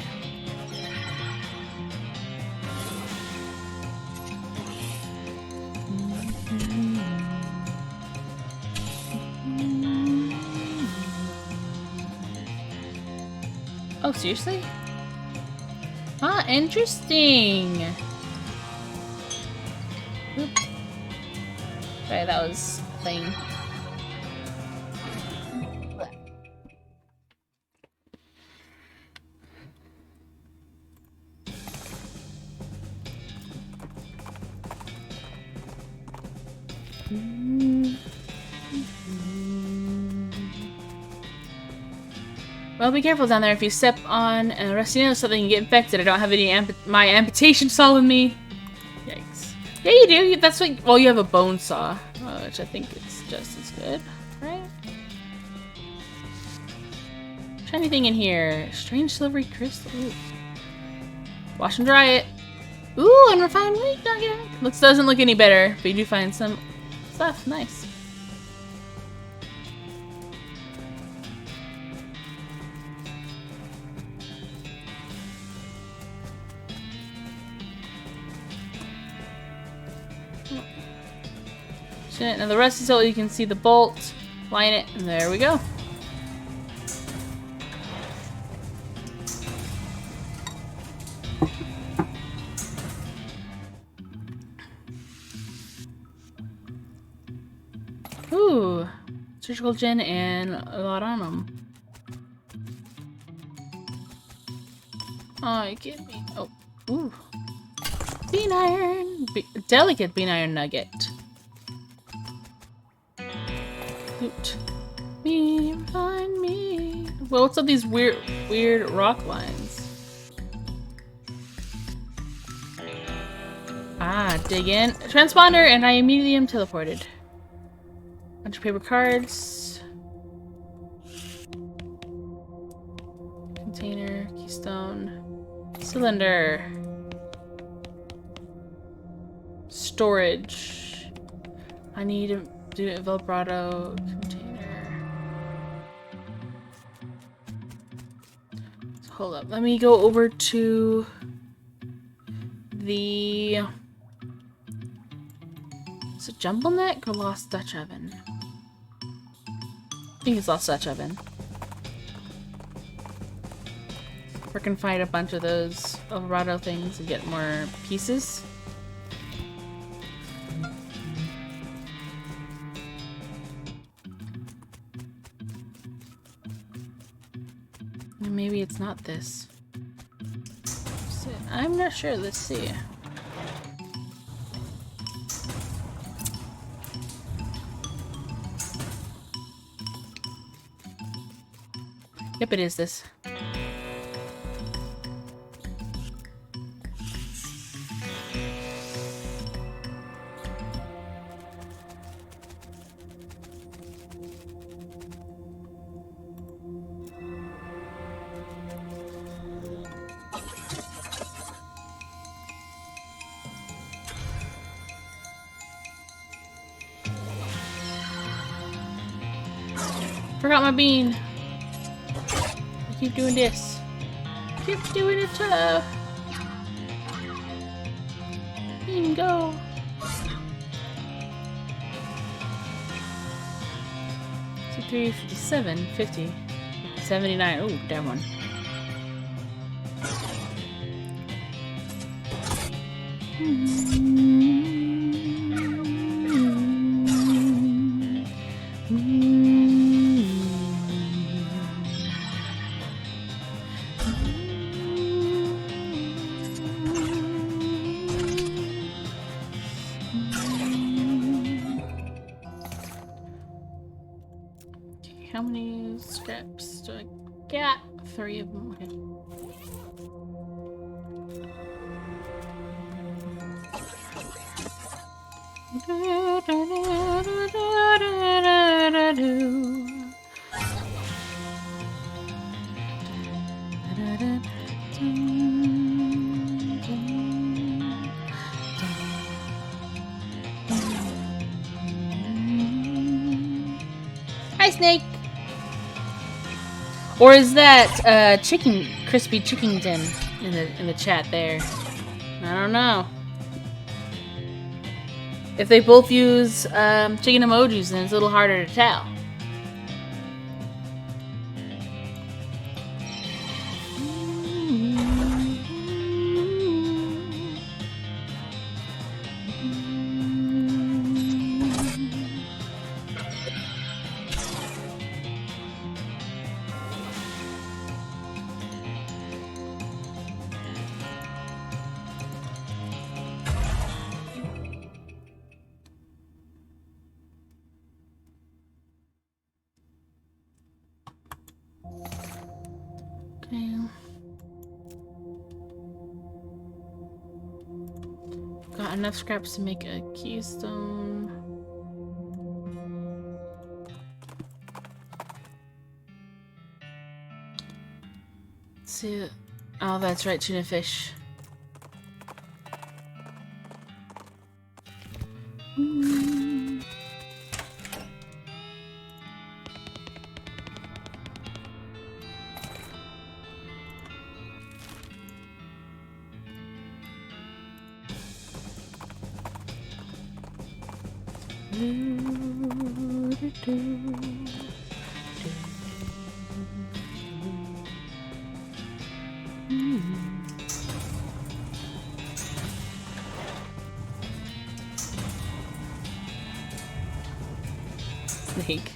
Oh, seriously? Ah, interesting. Oop. Sorry, that was plain. Well, be careful down there. If you step on a rusty nail, something can get infected. I don't have any my amputation saw with me. Yikes. Yeah, you do. That's what. Well, you have a bone saw, which I think is just as good, right? Try anything in here. Strange silvery crystal. Ooh. Wash and dry it. Ooh, unrefined meat nugget. Doesn't look any better, but you do find some stuff. Nice. Now the rest is all you can see the bolt, line it, and there we go. Ooh, surgical gin and laudanum. Oh, you kidding me? Oh, ooh, bean iron, delicate bean iron nugget. Loot. Me, find me. Well, what's up these weird rock lines? Ah, dig in. Transponder, and I immediately am teleported. Bunch of paper cards. Container, keystone, cylinder. Storage. I need a do it vibrato container. So hold up. Let me go over to the. Is it Jumble Neck or Lost Dutch Oven? I think it's Lost Dutch Oven. We're gonna find a bunch of those vibrato things and get more pieces. Maybe it's not this. I'm not sure. Let's see. Yep, it is this. Forgot my bean. I keep doing this. Keep doing it too. Bean, go. $53, $57, $50, $79. Oh, damn one. how many scraps do I get? 3 of them. Okay. Hi, Snake. Or is that chicken, crispy chickington in the chat there? I don't know. If they both use chicken emojis, then it's a little harder to tell. Okay. Got enough scraps to make a keystone. Let's see. Oh, that's right, tuna fish. Snake.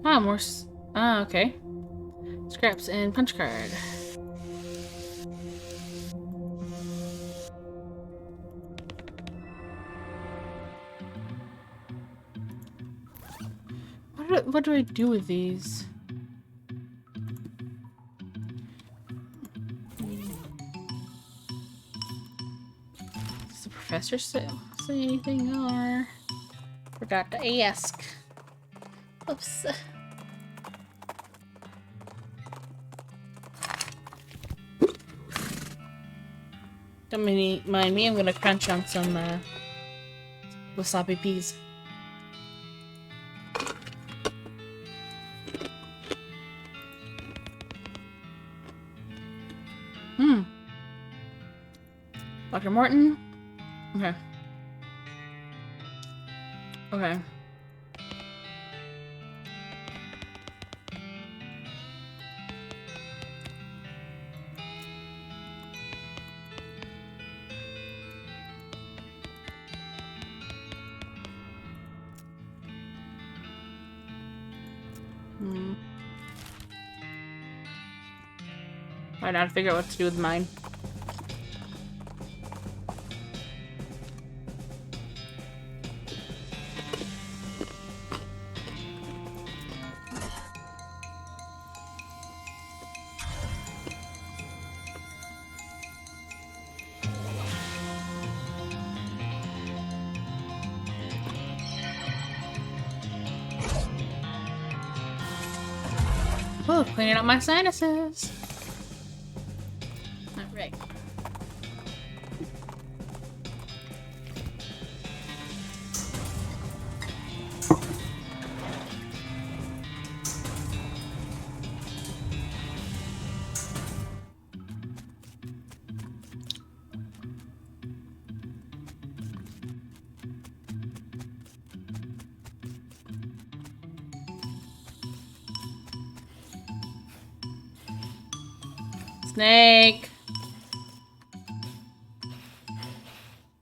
Ah, more. Ah, okay. Scraps and punch card. What do I do with these? Does the professor say anything or forgot to ask? Oops. Don't mind me, I'm gonna crunch on some wasabi peas. Dr. Morton? Okay. Okay. I gotta figure out what to do with mine. Oh, cleaning up my sinuses. Alright. Snake!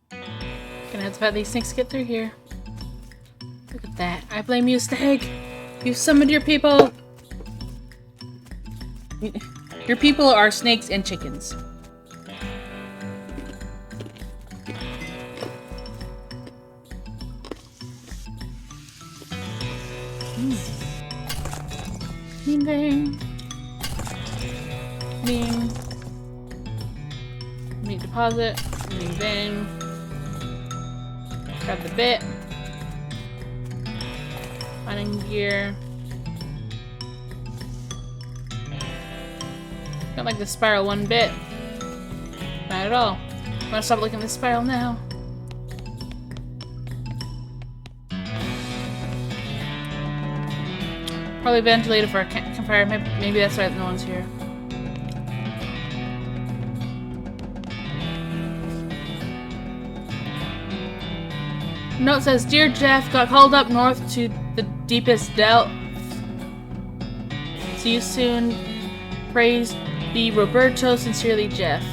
Gonna have to fight these snakes to get through here. Look at that. I blame you, Snake! You summoned your people. Your people are snakes and chickens. Bing. Bing. Meat deposit. Bing bing. Grab the bit. Mining gear. Don't like the spiral one bit. Not at all. I'm gonna stop looking at the spiral now. Probably ventilated for a campfire. Maybe that's why no one's here. Note says, Dear Jeff, got called up north to the deepest depth. See you soon. Praise be Roberto, sincerely Jeff.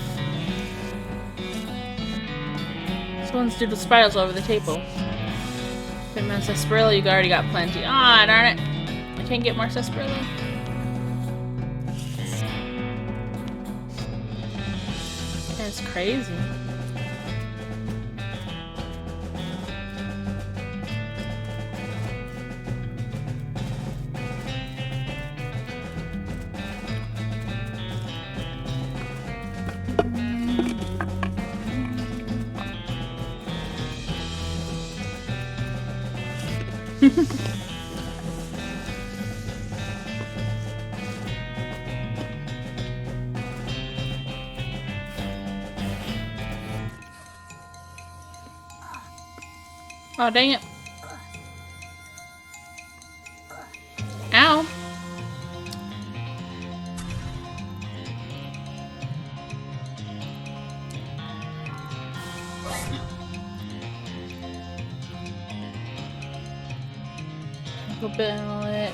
Someone's doing spirals all over the table. Pitman sarsaparilla, you already got plenty. Ah, darn it. I can't get more sarsaparilla. That's crazy. Oh, dang it. Ow. Uncle Billet.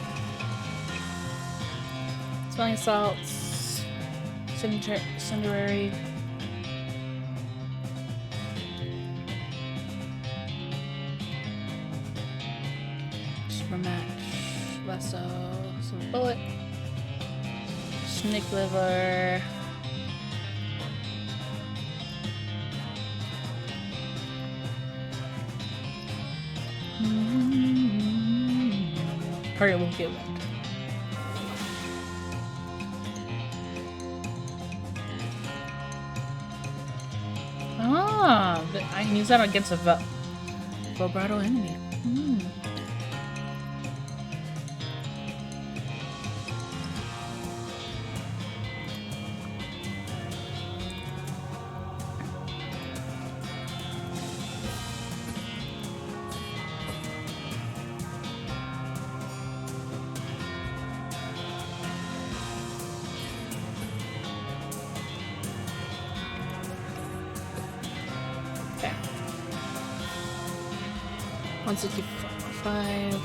Smelling salts. Cinderary. Match, lasso, some bullet, snake liver, target won't get wet. Ah, I can use that against a vibrato enemy. Okay. 165.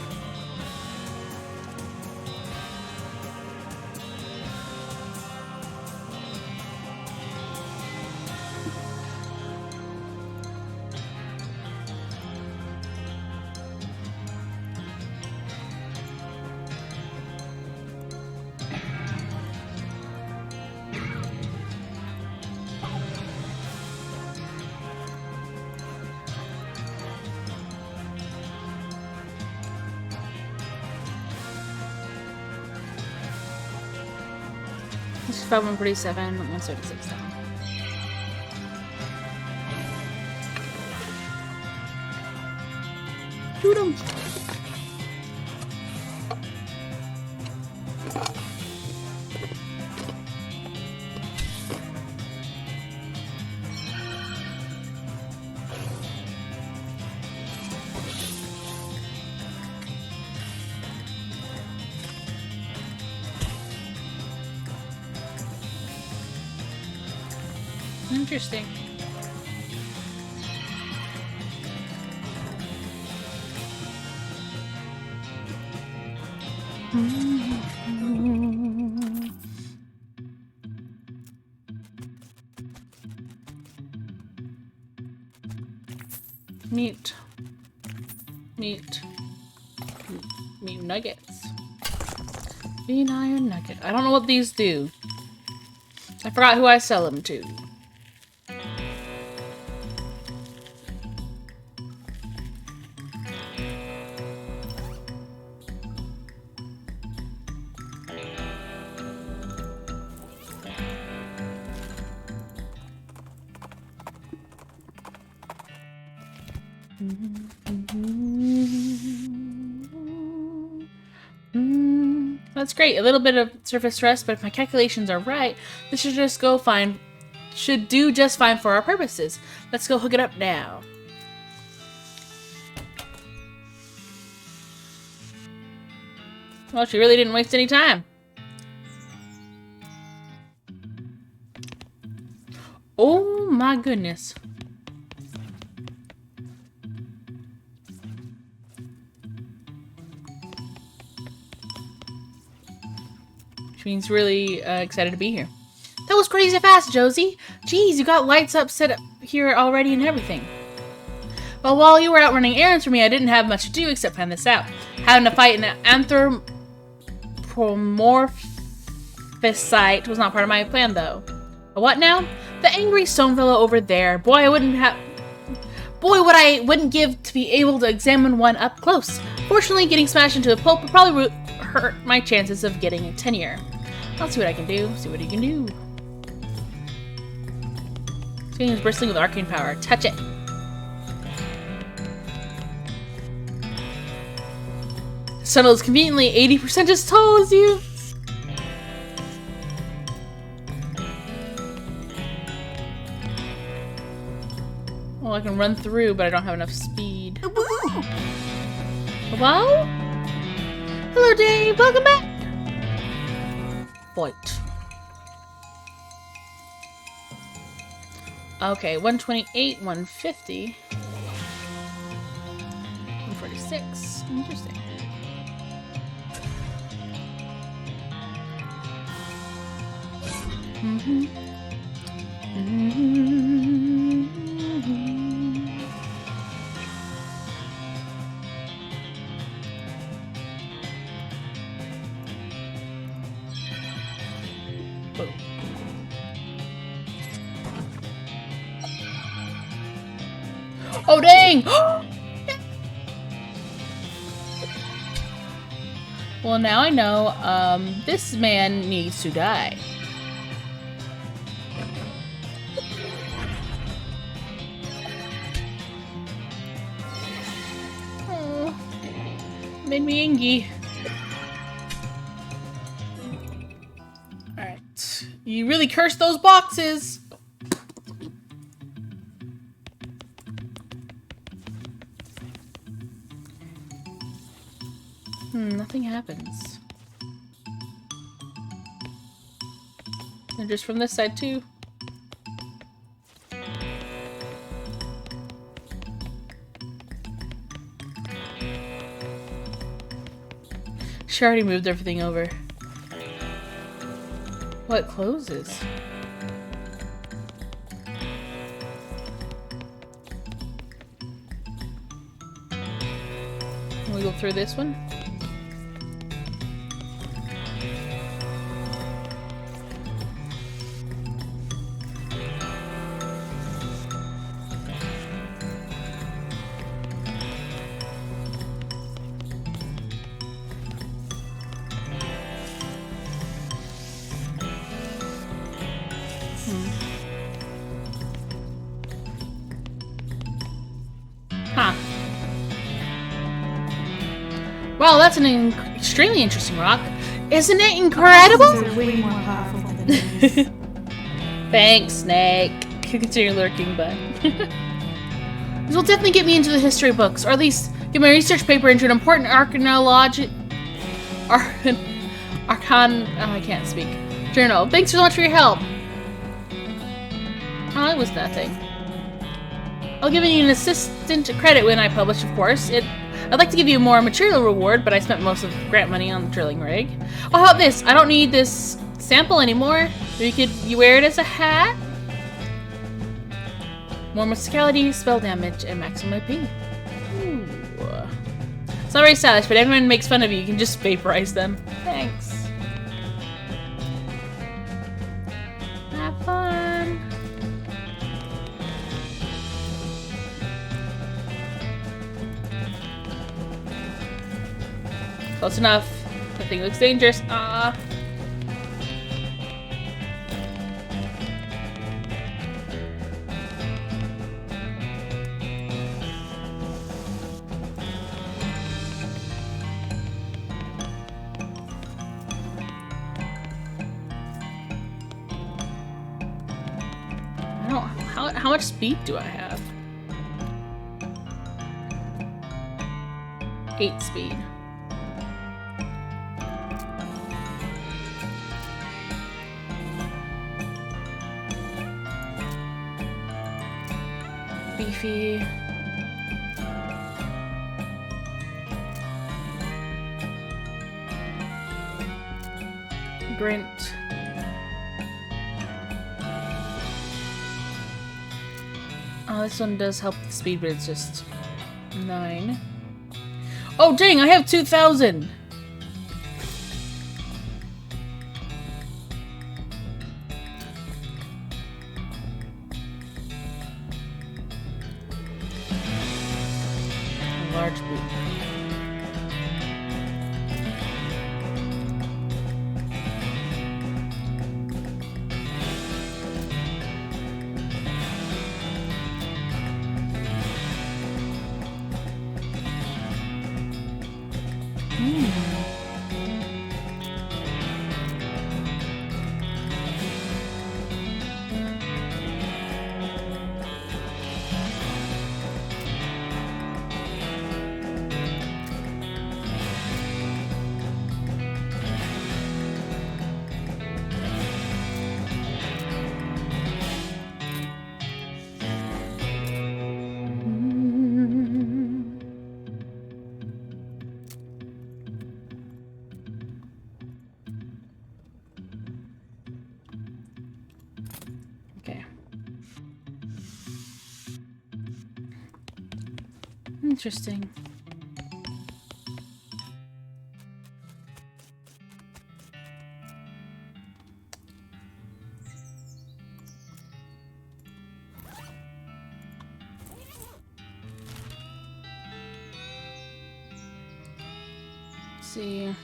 This is 147, 136 down. Shoot him! Interesting. Meat nuggets. Bean iron nugget. I don't know what these do. I forgot who I sell them to. That's great. A little bit of surface rest, but if my calculations are right, this should just go fine. Should do just fine for our purposes. Let's go hook it up now. Well, she really didn't waste any time. Oh my goodness. Which means really excited to be here. That was crazy fast, Josie. Jeez, you got lights up set up here already and everything. Well, while you were out running errands for me, I didn't have much to do except find this out. Having to fight an anthropomorphicite was not part of my plan, though. A what now? The angry stone fellow over there. Boy, what I wouldn't give to be able to examine one up close. Fortunately, getting smashed into a pulp would probably hurt my chances of getting a tenure. I'll see what I can do. See what he can do. This thing is bristling with arcane power. Touch it. The tunnel is conveniently 80% as tall as you. Well, I can run through, but I don't have enough speed. Hello? Hello, Dave. Welcome back. Fight. Okay, 128, 150. 146. Interesting. Oh, dang! Well, now I know, this man needs to die. Oh, made me ingy. Alright. You really cursed those boxes! Nothing happens. They're just from this side too. She already moved everything over. What closes? Can we go through this one? Huh. Wow, that's an extremely interesting rock. Isn't it incredible? Way more powerful than it is. Thanks, Snake. Continue lurking, but... This will definitely get me into the history books, or at least get my research paper into an important archaeology... I can't speak. Journal. Thanks so much for your help. Oh, it was nothing. I'll give you an assistant credit when I publish, of course. I'd like to give you a more material reward, but I spent most of the grant money on the drilling rig. Oh, how about this? I don't need this sample anymore. You wear it as a hat? More musicality, spell damage, and maximum ping. Ooh. It's not very stylish, but everyone makes fun of you. You can just vaporize them. Thanks. Close enough. That thing looks dangerous. Ah. How much speed do I have? 8 speed. Beefy. Grint. Oh, this one does help with speed, but it's just 9. Oh, dang, I have 2,000! Large boot. Okay. Interesting. Let's see.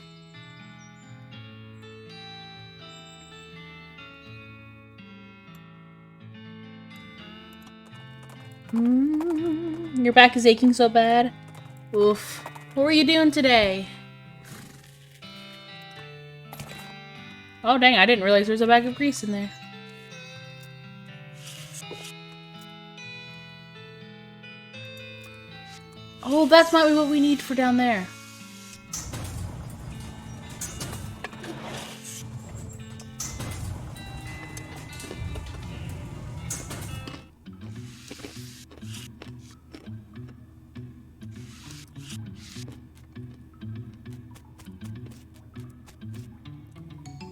Your back is aching so bad. Oof. What were you doing today? Oh dang, I didn't realize there was a bag of grease in there. Oh, that's might be what we need for down there.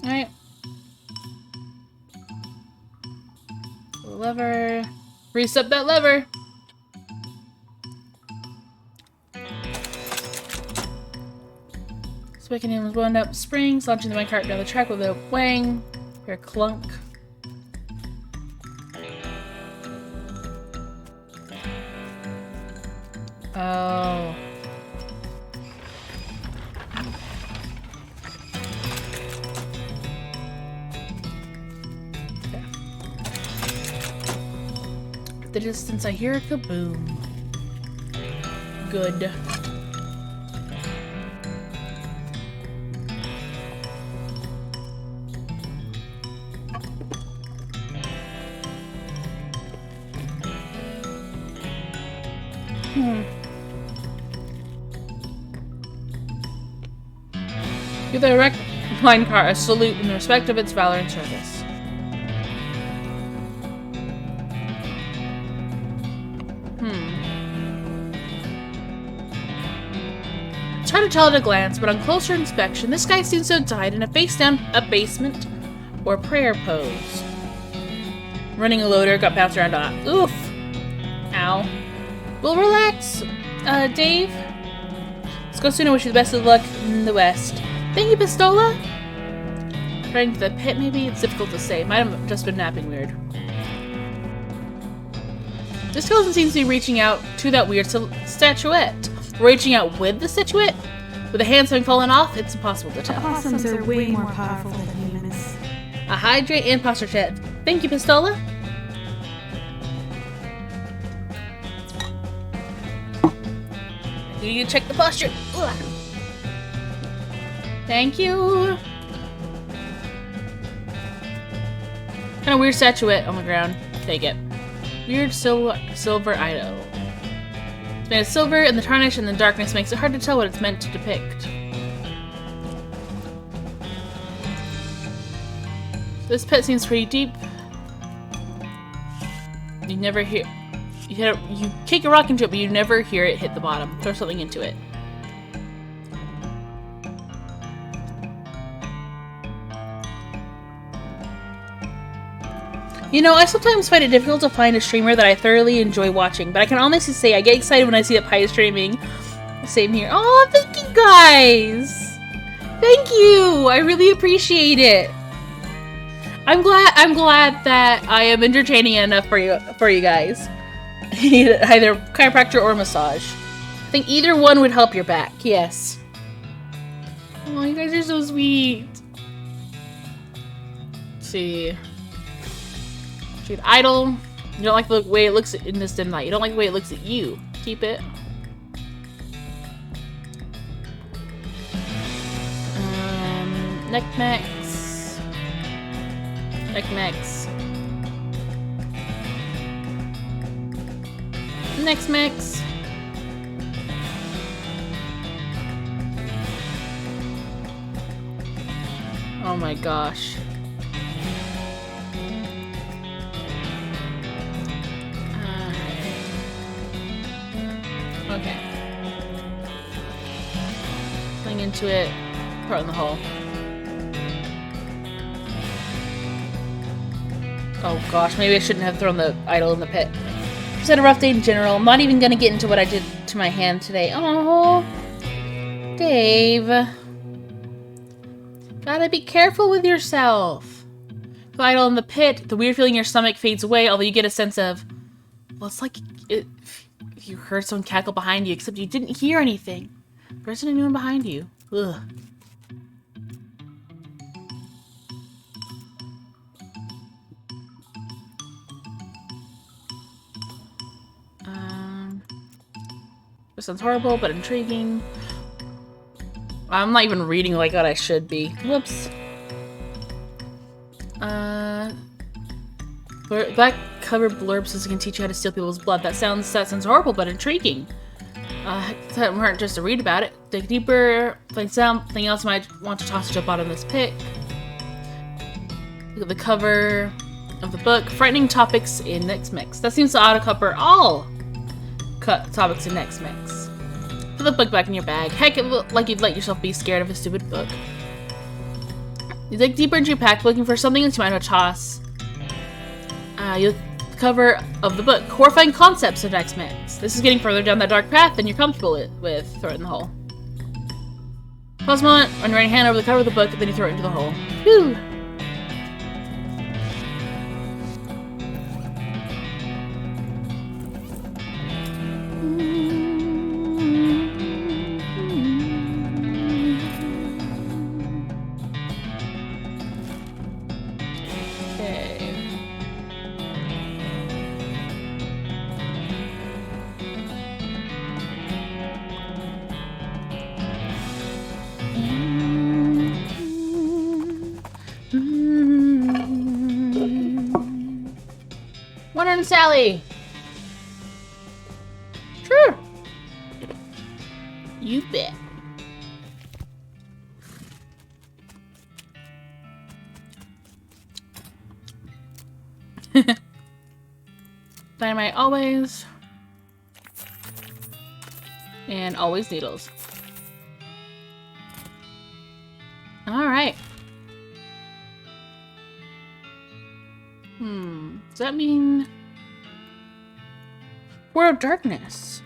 Alright. Lever. Reset that lever. Swicking him was wound up springs, launching the minecart down the track with a wang or a clunk. Oh. Okay. At the distance, I hear a kaboom. Good. Give the wrecked minecart a salute in respect of its valor and service. It's hard to tell at a glance, but on closer inspection, this guy seems to have died in a face-down abasement or prayer pose. Running a loader, got bounced around a lot. Oof! Ow. Well, relax, Dave. Let's go soon and wish you the best of luck in the West. Thank you, Pistola! Returning to the pit, maybe? It's difficult to say. Might have just been napping weird. This skeleton seems to be reaching out to that weird statuette. Reaching out with the statuette? With the hands having fallen off, it's impossible to tell. Opossums are way more powerful than humans. A hydrate and posture check. Thank you, Pistola. You need to check the posture. Ugh. Thank you. Kind of weird statuette on the ground. Take it. Weird silver idol. It's made of silver, and the tarnish and the darkness makes it hard to tell what it's meant to depict. This pit seems pretty deep. You never hear... You kick a rock into it, but you never hear it hit the bottom. Throw something into it. You know, I sometimes find it difficult to find a streamer that I thoroughly enjoy watching, but I can honestly say I get excited when I see that Pi is streaming. Same here. Oh, thank you guys! Thank you! I really appreciate it. I'm glad that I am entertaining enough for you guys. Either chiropractor or massage. I think either one would help your back. Yes. Oh, you guys are so sweet. Let's see. The idol. You don't like the way it looks in this dim light. You don't like the way it looks at you. Keep it. Neck max. Neck max. Next mix. Oh my gosh. Okay. Fling into it. Throw it in the hole. Oh gosh, maybe I shouldn't have thrown the idol in the pit. Just had a rough day in general. I'm not even gonna get into what I did to my hand today. Oh, Dave. Gotta be careful with yourself. The idol in the pit, the weird feeling in your stomach fades away, although you get a sense of, well, it's like if you heard someone cackle behind you, except you didn't hear anything. There isn't anyone behind you. Ugh. This sounds horrible, but intriguing. I'm not even reading like what I should be. Whoops. Black covered blurb says it can teach you how to steal people's blood. That sounds horrible, but intriguing. That weren't just to read about it. Dig deeper. Find something else you might want to toss to jump out of this pit. Look at the cover of the book. Frightening topics in next mix. That seems to auto-cover all topics in next mix. Put the book back in your bag. Heck, it looked like you'd let yourself be scared of a stupid book. You dig deeper into your pack, looking for something else you might want to toss. You look at the cover of the book. Horrifying concepts of next mix. This is getting further down that dark path than you're comfortable with. Throw it in the hole. Pause a moment, run your right hand over the cover of the book, then you throw it into the hole. Whew! Sally! Sure! You bet. Dynamite always. And always needles. Alright. Does that mean... World of Darkness.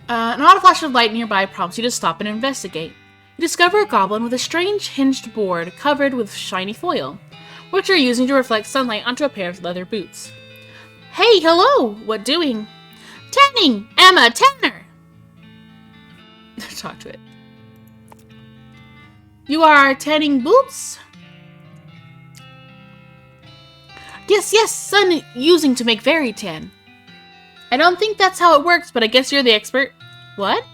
An odd flash of light nearby prompts you to stop and investigate. You discover a goblin with a strange hinged board covered with shiny foil, which you're using to reflect sunlight onto a pair of leather boots. Hey, hello! What doing? Tanning! Emma Tanner! Talk to it. You are tanning boots? Yes, yes, son using to make very tan. I don't think that's how it works, but I guess you're the expert. What?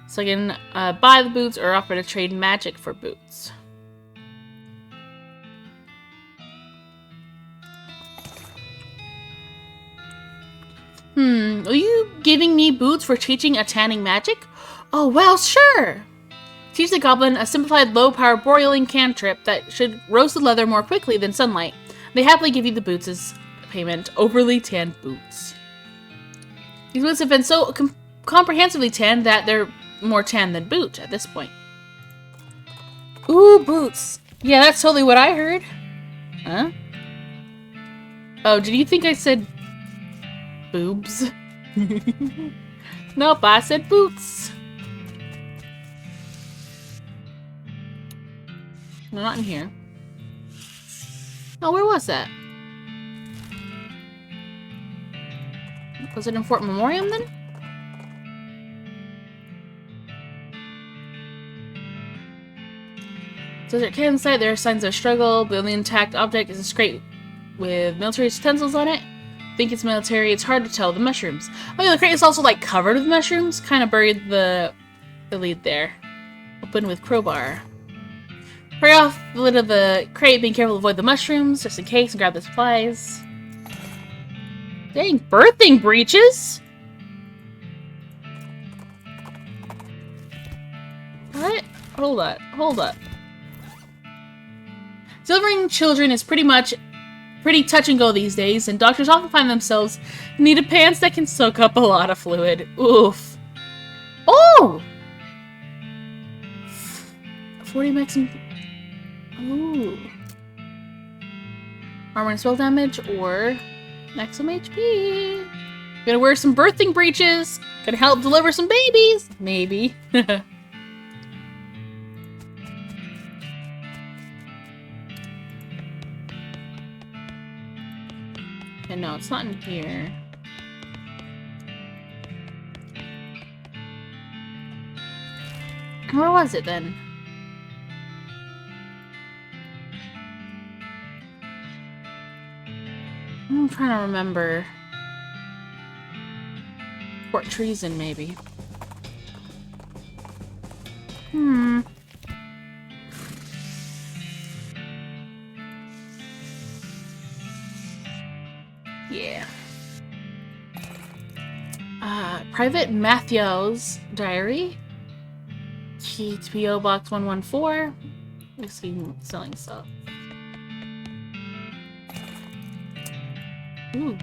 So I can buy the boots or offer to trade magic for boots. Are you giving me boots for teaching a tanning magic? Oh, well, sure! Teach the goblin a simplified low-power boiling cantrip that should roast the leather more quickly than sunlight. They happily give you the boots as payment. Overly tanned boots. These boots have been so comprehensively tanned that they're more tan than boot at this point. Ooh, boots. Yeah, that's totally what I heard. Huh? Oh, did you think I said boobs? Nope, I said boots. No, not in here. Oh, where was that? Was it in Fort Memoriam then? Desert campsite, there are signs of struggle. The only intact object is a crate with military utensils on it. Think it's military, it's hard to tell. The mushrooms. Oh yeah, the crate is also like covered with mushrooms. Kind of buried the lead there. Open with crowbar. Pry off the lid of the crate, being careful to avoid the mushrooms, just in case, and grab the supplies. Dang, birthing breeches? What? Hold up, hold up. Delivering children is pretty touch and go these days, and doctors often find themselves in need of pants that can soak up a lot of fluid. Oof. Oh! 40 maximum. Ooh. Armor and spell damage or maximum HP. Gonna wear some birthing breeches. Gonna help deliver some babies. Maybe. And no, it's not in here. Where was it then? I'm trying to remember. Fort Treason, maybe. Yeah. Private Matthew's diary. Key to P.O. Box 114. Whiskey selling stuff. Ooh.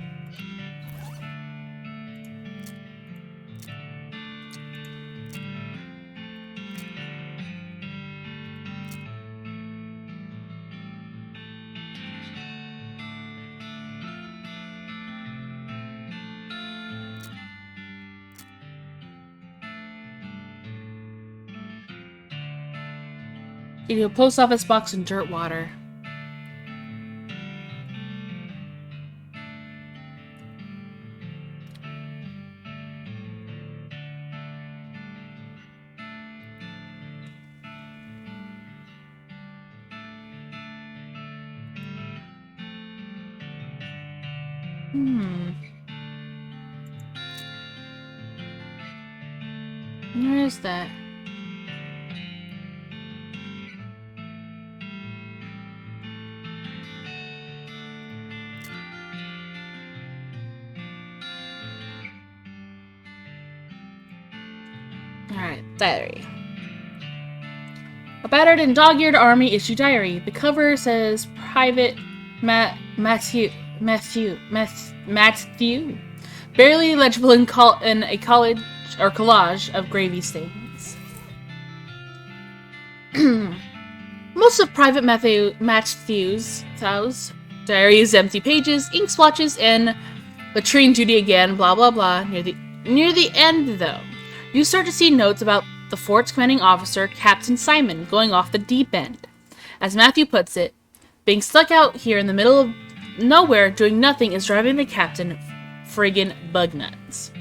You do a post office box and dirt water. Where is that? Alright, diary. A battered and dog-eared army issue diary. The cover says Private Matthew. Barely legible in a collage of gravy stains. Most of Private Matthew's diary is empty pages, ink splotches, and latrine duty again, blah blah blah. Near the end, though, you start to see notes about the fort's commanding officer, Captain Simon, going off the deep end. As Matthew puts it, being stuck out here in the middle of nowhere doing nothing is driving the captain friggin' bug nuts.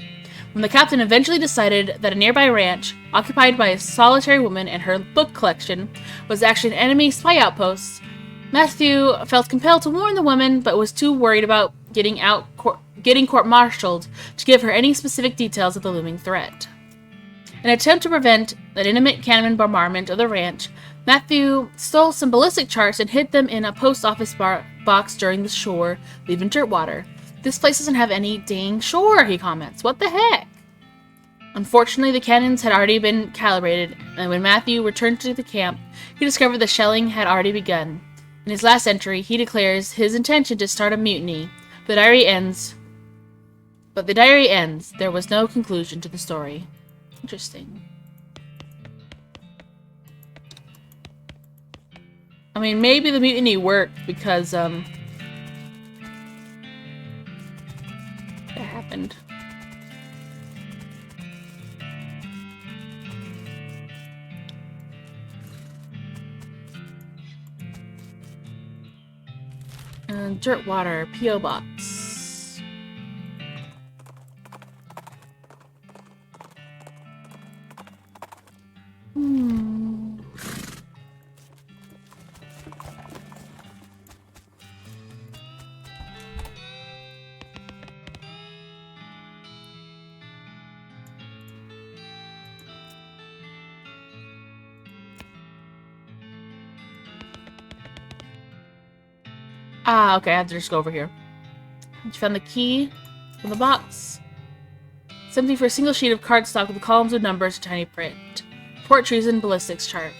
When the captain eventually decided that a nearby ranch, occupied by a solitary woman and her book collection, was actually an enemy spy outpost, Matthew felt compelled to warn the woman, but was too worried about getting court-martialed to give her any specific details of the looming threat. In an attempt to prevent an imminent cannon bombardment of the ranch, Matthew stole some ballistic charts and hid them in a post office box during the shore, leaving Dirtwater. This place doesn't have any dang shore, he comments. What the heck? Unfortunately, the cannons had already been calibrated, and when Matthew returned to the camp, he discovered the shelling had already begun. In his last entry, he declares his intention to start a mutiny. The diary ends. There was no conclusion to the story. Interesting. I mean, maybe the mutiny worked because, that happened. Dirtwater, P.O. Box. Ah, okay, I have to just go over here. You found the key from the box. It's empty for a single sheet of cardstock with columns of numbers and tiny print. Port treason ballistics chart.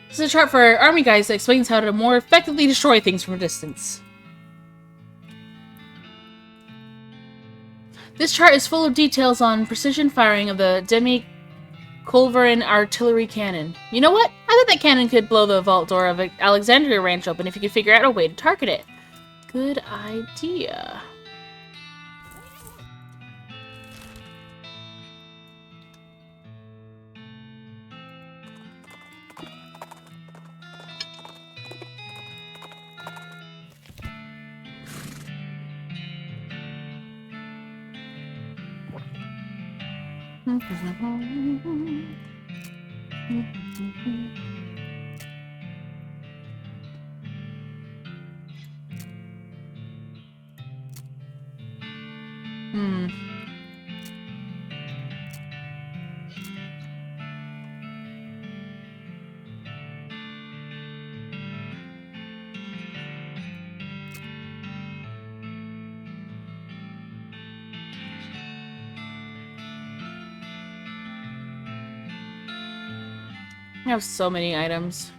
This is a chart for army guys that explains how to more effectively destroy things from a distance. This chart is full of details on precision firing of the Demi-Culverin artillery cannon. You know what? I bet that cannon could blow the vault door of Alexandria Ranch open if you could figure out a way to target it. Good idea. I have so many items.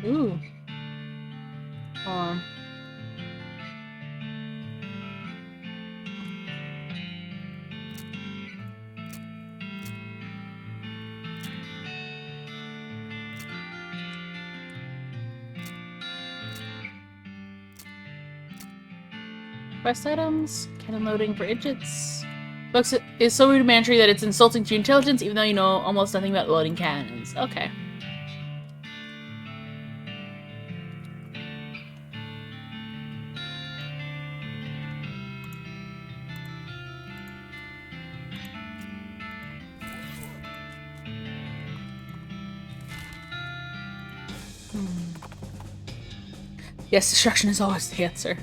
Ooh. Hold on. Quest items, cannon loading for idiots. Books is so rudimentary that it's insulting to your intelligence, even though you know almost nothing about loading cannons. Okay. Yes, destruction is always the answer.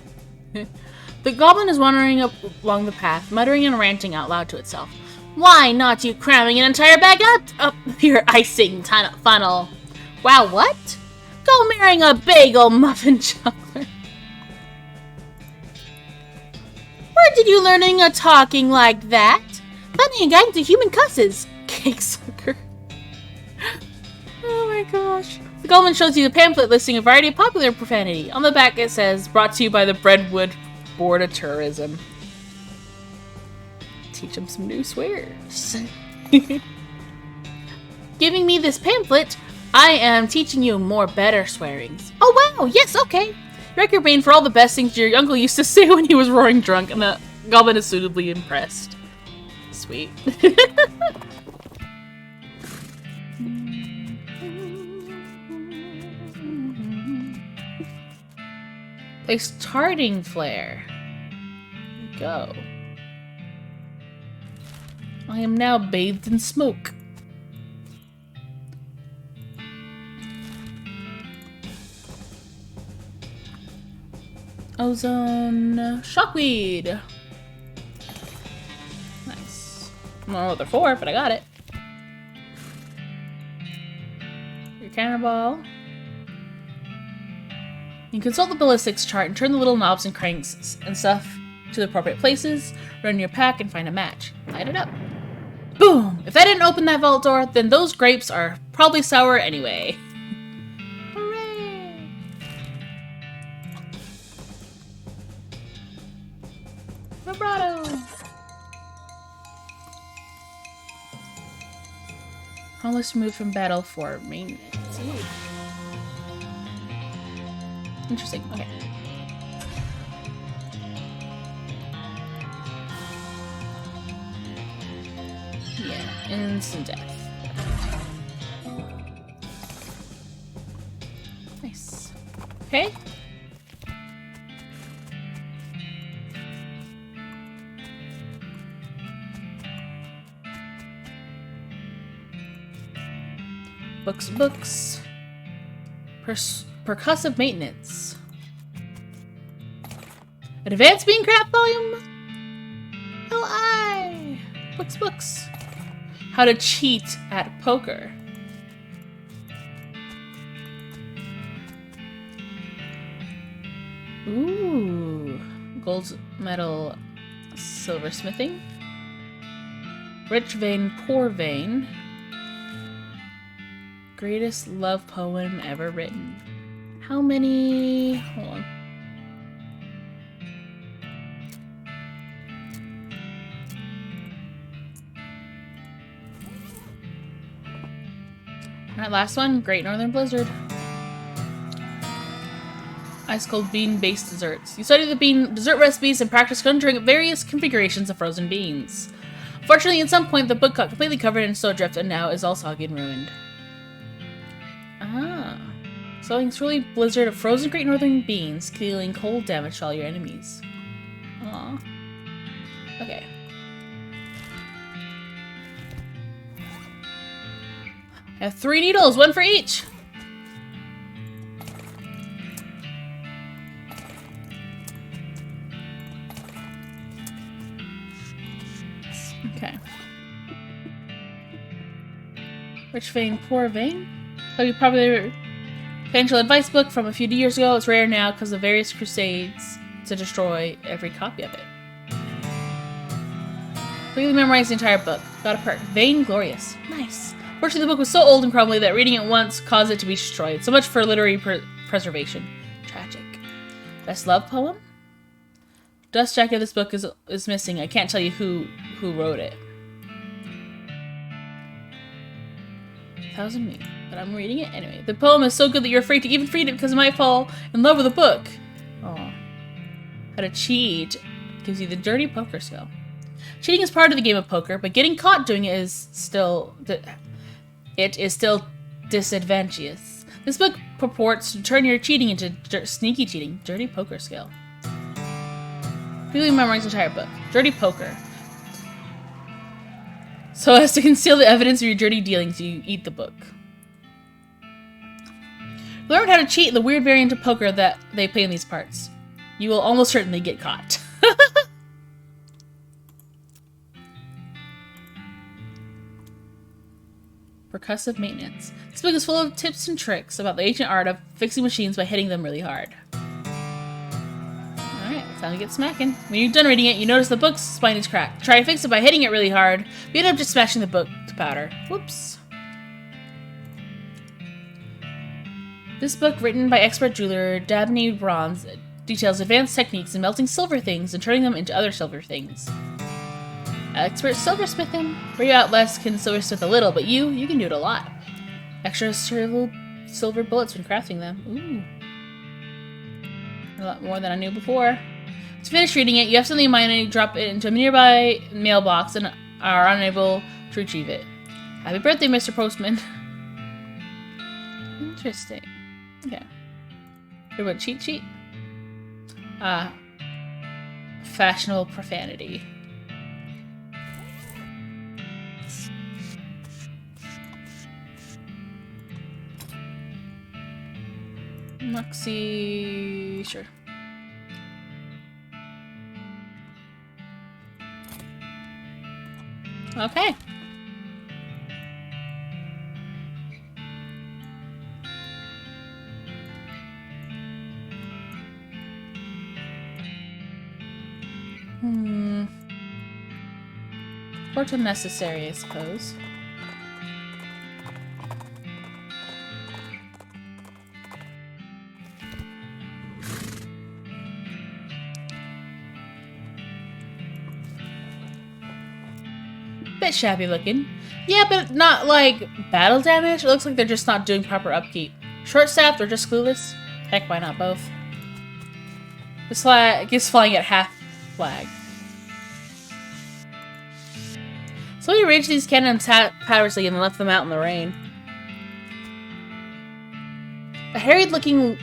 The goblin is wandering along the path, muttering and ranting out loud to itself. Why not you cramming an entire bag up your icing funnel? Wow, what? Go marrying a bagel muffin chocolate. Where did you learning a talking like that? Funny and guiding to human cusses. Cake sucker. Oh my gosh. The goblin shows you the pamphlet listing a variety of popular profanity. On the back it says, brought to you by the Breadwood Board of Tourism. teach him some new swears. Giving me this pamphlet, I am teaching you more better swearings. Oh wow, yes, okay. Rack your brain for all the best things your uncle used to say when he was roaring drunk, and the goblin is suitably impressed. Sweet. Place charting flare. Go. I am now bathed in smoke. Ozone shockweed. Nice. I don't know what they're for, but I got it. Your counterball. You can consult the ballistics chart and turn the little knobs and cranks and stuff to the appropriate places, run your pack, and find a match. Light it up. Boom! If I didn't open that vault door, then those grapes are probably sour anyway. Hooray! Vibrato! Almost removed from battle for maintenance. Ooh. Interesting. Okay. Yeah, instant death. Nice. Okay. Books. Percussive maintenance. Advanced bean crap volume? L.I. Books. How to cheat at poker. Ooh. Gold medal silversmithing. Rich vein, poor vein. Greatest love poem ever written. How many? Hold on. Alright, last one. Great Northern Blizzard. Ice cold bean-based desserts. You study the bean dessert recipes and practice conjuring various configurations of frozen beans. Fortunately, at some point, the book got completely covered in snowdrift and now is all soggy and ruined. Ah. Sowing truly blizzard of frozen Great Northern beans, dealing cold damage to all your enemies. Aw. Okay. I have 3 needles, 1 for each! Okay. Rich vein, poor vein? So you probably financial advice book from a few years ago. It's rare now because of various crusades to destroy every copy of it. Completely memorized the entire book. Got a perk. Vain Glorious. Nice. Fortunately, the book was so old and crumbly that reading it once caused it to be destroyed. So much for literary preservation. Tragic. Best love poem? Dust jacket of this book is missing. I can't tell you who wrote it. 1,000 me. But I'm reading it anyway. The poem is so good that you're afraid to even read it because it might fall in love with the book. Oh. How to cheat gives you the dirty poker skill. Cheating is part of the game of poker, but getting caught doing it is still disadvantageous. This book purports to turn your cheating into sneaky cheating, dirty poker skill. Really memorize the entire book. Dirty poker. So as to conceal the evidence of your dirty dealings, you eat the book. Learn how to cheat in the weird variant of poker that they play in these parts. You will almost certainly get caught. Percussive maintenance. This book is full of tips and tricks about the ancient art of fixing machines by hitting them really hard. Alright, it's time to get smacking. When you're done reading it, you notice the book's spine is cracked. Try to fix it by hitting it really hard, but you end up just smashing the book to powder. Whoops. This book, written by expert jeweler Dabney Bronze, details advanced techniques in melting silver things and turning them into other silver things. Expert silversmithing. Where you out west can silversmith a little, but you can do it a lot. Extra silver bullets when crafting them. Ooh. A lot more than I knew before. To finish reading it, you have something in mind and you drop it into a nearby mailbox and are unable to retrieve it. Happy birthday, Mr. Postman. Interesting. Okay. What about cheat sheet? Fashionable profanity. Moxie, sure. Okay. Quite unnecessary, I suppose. Bit shabby looking. Yeah, but not like battle damage. It looks like they're just not doing proper upkeep. Short-staffed or just clueless? Heck, why not both? This flag gives flying at half flag. So we arranged these cannons tirelessly and left them out in the rain. A harried-looking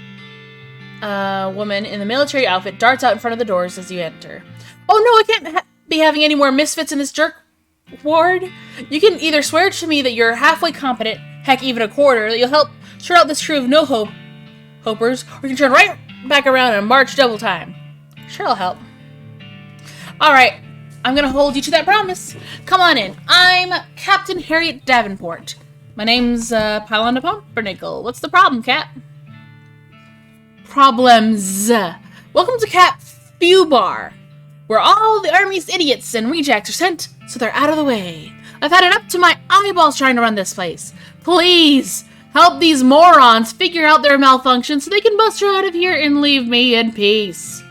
woman in the military outfit darts out in front of the doors as you enter. Oh no, I can't be having any more misfits in this jerk ward. You can either swear to me that you're halfway competent, heck, even a quarter, that you'll help sort out this crew of no-hopers, or you can turn right back around and march double time. Sure, I'll help. Alright, I'm gonna hold you to that promise. Come on in. I'm Captain Harriet Davenport. My name's Pylon Pumpernickel. What's the problem, Cap? Problems. Welcome to Cap Fubar, where all the Army's idiots and rejects are sent so they're out of the way. I've had it up to my eyeballs trying to run this place. Please, help these morons figure out their malfunction so they can bust her out of here and leave me in peace.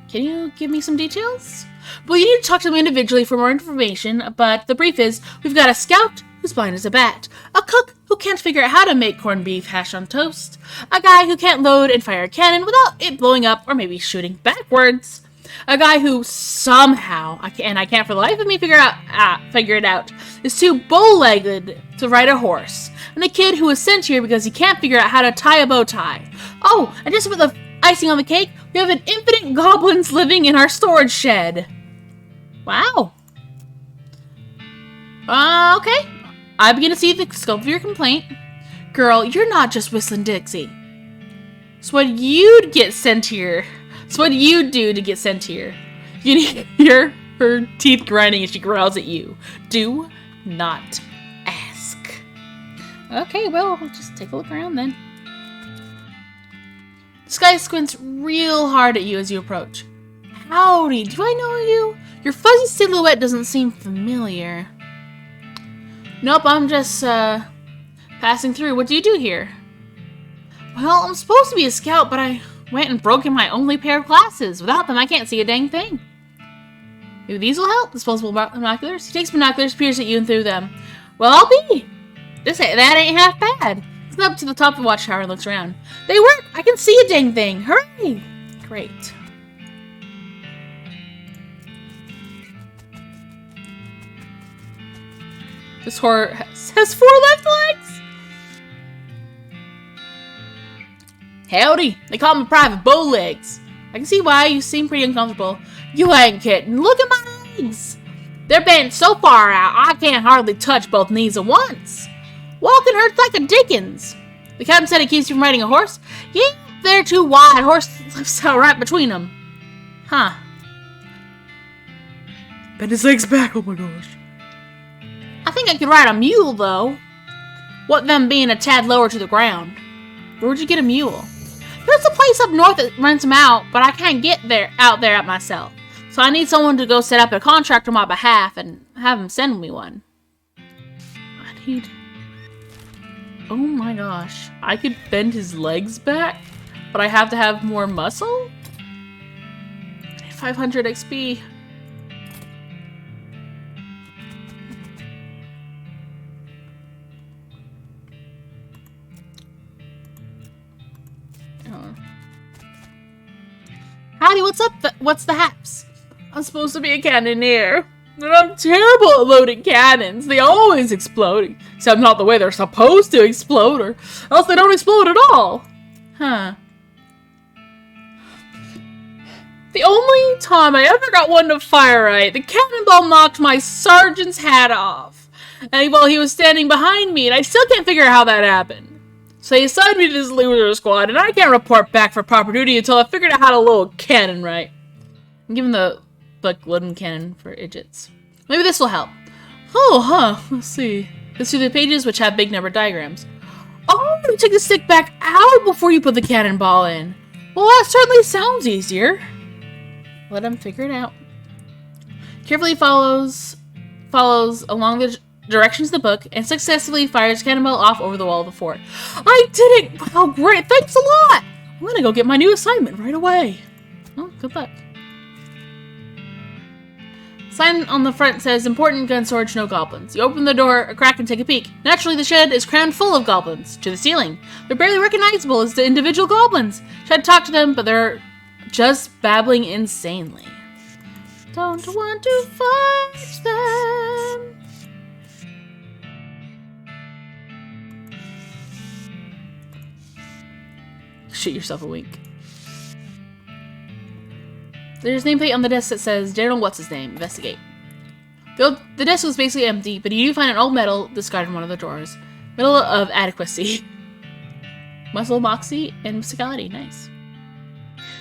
Can you give me some details? Well, you need to talk to them individually for more information, but the brief is, we've got a scout who's blind as a bat, a cook who can't figure out how to make corned beef hash on toast, a guy who can't load and fire a cannon without it blowing up or maybe shooting backwards, a guy who somehow, I can't for the life of me figure it out, is too bow-legged to ride a horse, and a kid who was sent here because he can't figure out how to tie a bow tie. Oh, and just to put the icing on the cake, we have an infinite goblins living in our storage shed. Wow. Okay. I begin to see the scope of your complaint. Girl, you're not just whistling Dixie. It's what you'd get sent here. It's what you do to get sent here. You can hear her teeth grinding as she growls at you. Do not ask. Okay, well, I'll just take a look around then. This guy squints real hard at you as you approach. Howdy, do I know you? Your fuzzy silhouette doesn't seem familiar. Nope, I'm just, passing through. What do you do here? Well, I'm supposed to be a scout, but I went and broke in my only pair of glasses. Without them, I can't see a dang thing. Maybe these will help? Disposable binoculars? He takes binoculars, peers at you, and through them. Well, I'll be. That ain't half bad. He's up to the top of the watchtower and looks around. They work! I can see a dang thing! Hooray! Great. This horror has 4 left legs! Howdy! They call me Private Bowlegs. I can see why you seem pretty uncomfortable. You ain't kidding. Look at my legs! They're bent so far out, I can't hardly touch both knees at once. Walking hurts like a dickens. The captain said it keeps you from riding a horse. Yeah, they're too wide. Horse slips out right between them. Huh. Bend his legs back, oh my gosh. I think I could ride a mule, though. What them being a tad lower to the ground. Where'd you get a mule? There's a place up north that rents them out, but I can't get out there at myself. So I need someone to go set up a contract on my behalf and have him send me one. I need... Oh my gosh. I could bend his legs back, but I have to have more muscle? 500 XP. what's up? What's the haps? I'm supposed to be a cannoneer, and I'm terrible at loading cannons. They always explode, except not the way they're supposed to explode, or else they don't explode at all. Huh. The only time I ever got one to fire right, the cannonball knocked my sergeant's hat off. And while he was standing behind me, and I still can't figure out how that happened. So they assigned me to this loser squad, and I can't report back for proper duty until I figured out how to load a cannon right. I'm giving the loading cannon for idiots. Maybe this will help. Oh, huh. Let's see. Let's do the pages which have big number diagrams. Oh, you take the stick back out before you put the cannonball in. Well, that certainly sounds easier. Let him figure it out. Carefully follows along the directions of the book and successfully fires cannonball off over the wall of the fort. I did it! Wow, great! Thanks a lot! I'm gonna go get my new assignment right away. Oh, good luck. Sign on the front says, important gun storage, no goblins. You open the door a crack and take a peek. Naturally, the shed is crammed full of goblins, to the ceiling. They're barely recognizable as the individual goblins. Try to talk to them, but they're just babbling insanely. Don't want to fight them. Shoot yourself a wink. There's a nameplate on the desk that says, General What's-His-Name, investigate. The desk was basically empty, but you do find an old medal discarded in one of the drawers. Medal of Adequacy. Muscle, Moxie, and Musicality. Nice.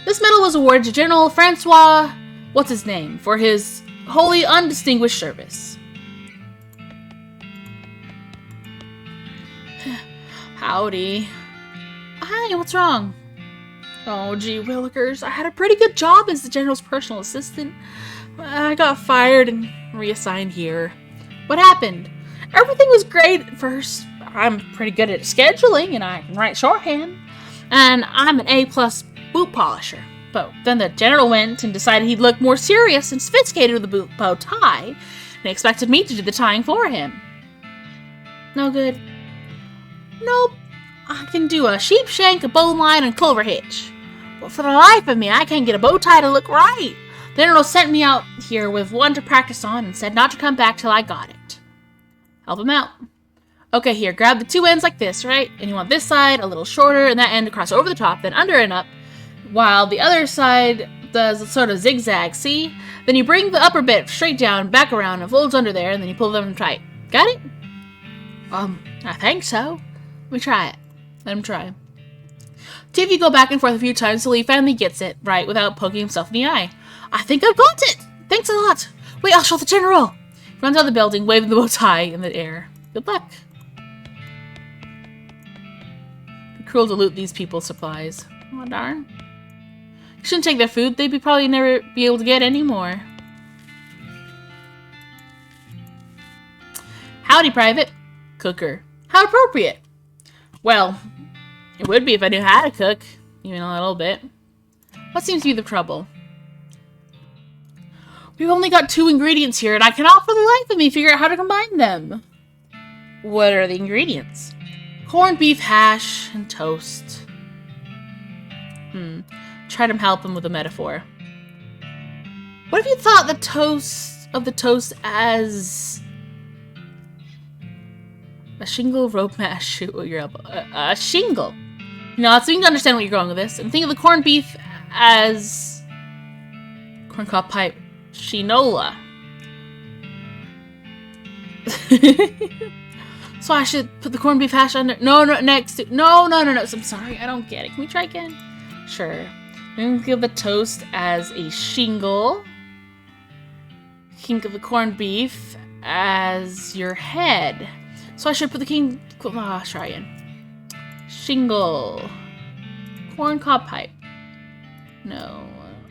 This medal was awarded to General Francois What's-His-Name for his wholly undistinguished service. Howdy. Hi, what's wrong? Oh, gee willikers, I had a pretty good job as the General's personal assistant. I got fired and reassigned here. What happened? Everything was great at first. I'm pretty good at scheduling and I can write shorthand. And I'm an A+ boot polisher. But then the General went and decided he'd look more serious and sophisticated with a boot bow tie, and expected me to do the tying for him. No good. Nope. I can do a sheep shank, a bowline, and clover hitch. But for the life of me, I can't get a bow tie to look right. The General sent me out here with one to practice on and said not to come back till I got it. Help him out. Okay, here, grab the two ends like this, right? And you want this side a little shorter and that end to cross over the top, then under and up, while the other side does a sort of zigzag, see? Then you bring the upper bit straight down, back around, and folds under there, and then you pull them tight. Got it? I think so. Let me try it. Let him try. TV go back and forth a few times till he finally gets it right without poking himself in the eye. I think I've got it! Thanks a lot! Wait, I'll show the General! He runs out of the building, waving the bow tie in the air. Good luck. Be cruel to loot these people's supplies. Aw, darn. You shouldn't take their food. They'd probably never be able to get any more. Howdy, Private. Cooker. How appropriate. Well, it would be if I knew how to cook, even a little bit. What seems to be the trouble? We've only got 2 ingredients here, and I cannot for the life of me figure out how to combine them. What are the ingredients? Corned beef hash and toast. Try to help him with a metaphor. What if you thought the toast as a shingle rope mat? Shoot with your elbow. A shingle. No, so you can understand where you're going with this. And think of the corned beef as corncob pipe. Shinola. So I should put the corned beef hash under. No, next to. No. I'm sorry, I don't get it. Can we try again? Sure. Think of the toast as a shingle. Think of the corned beef as your head. So I should put the try again. Shingle. Corncob pipe. No.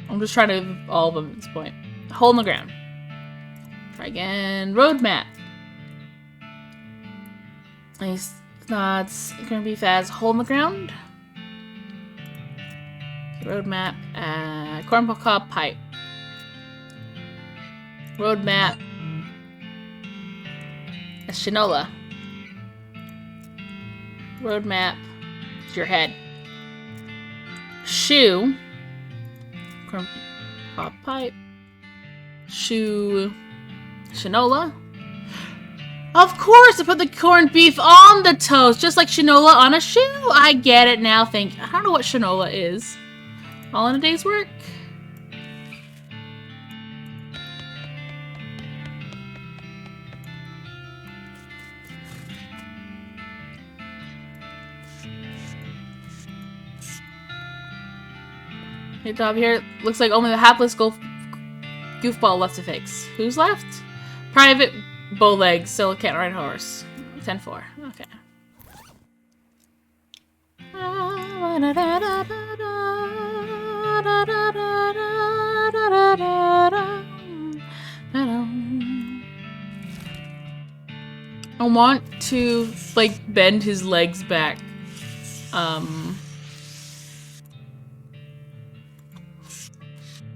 I'm just trying to all of them at this point. Hole in the ground. Try again. Roadmap. Nice. It's gonna be fast. Hole in the ground. Roadmap. Corncob pipe. Roadmap. A shinola. Roadmap. It's your head. Shoe. Pop pipe. Shoe. Shinola. Of course, I put the corned beef on the toast, just like Shinola on a shoe. I get it now, thank you. I don't know what Shinola is. All in a day's work? Good job here. Looks like only the hapless goofball left to fix. Who's left? Private Bowlegs, still can't ride horse. 10-4. Okay. I want to, like, bend his legs back.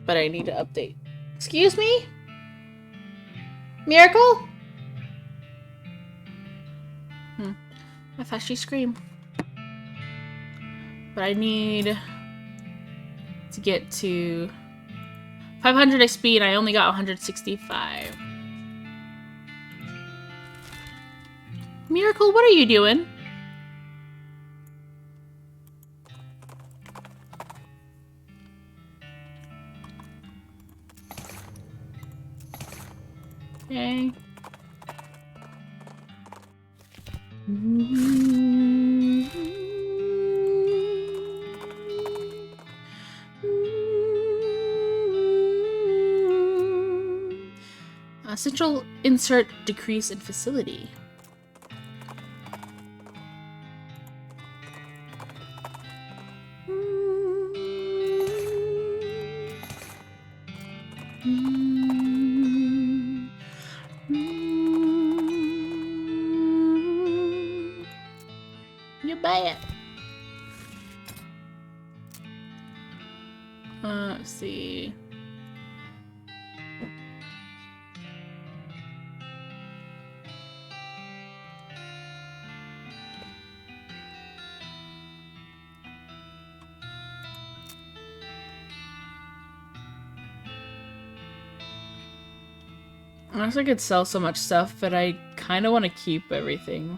But I need to update. Excuse me? Miracle? I thought she screamed. But I need to get to 500 XP and I only got 165. Miracle, what are you doing? Okay. Central insert decrease in facility. You bad. Let's see. I guess I could sell so much stuff, but I kind of want to keep everything.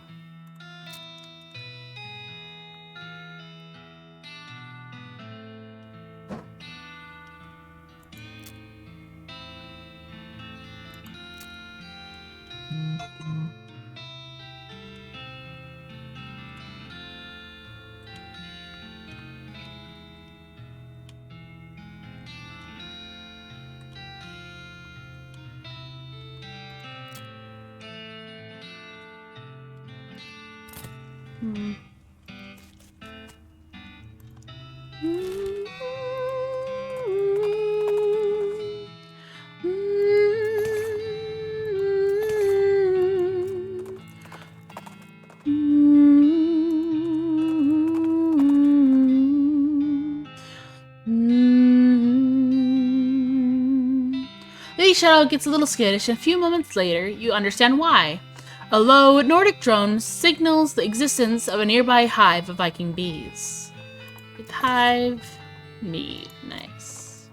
Lady Shadow gets a little skittish, and a few moments later, you understand why. A low Nordic drone signals the existence of a nearby hive of Viking bees. With hive need. Nice.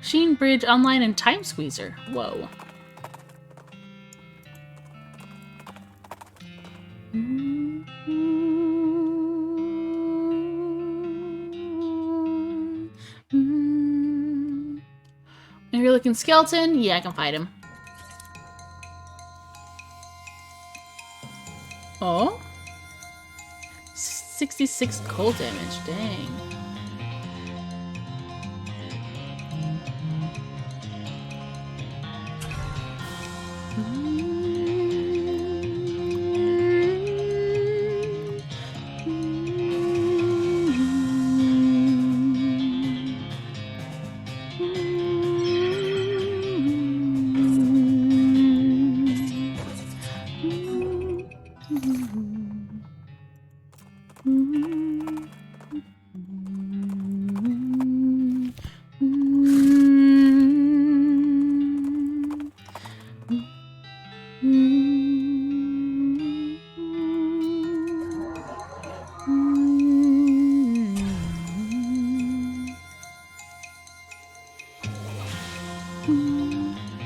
Sheen Bridge Online and Time Squeezer. Whoa. Angry looking skeleton? Yeah, I can fight him. Oh? 66 cold damage, dang.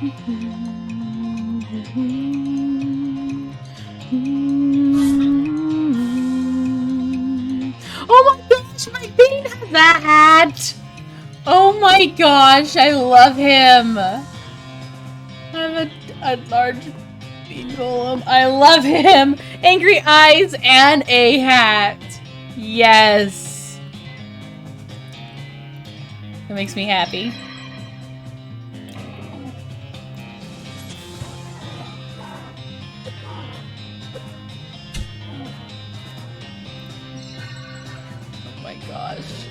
Oh my gosh, my bean has that hat! Oh my gosh, I love him! I have a large bean golem. I love him! Angry eyes and a hat! Yes! That makes me happy. Oh my gosh.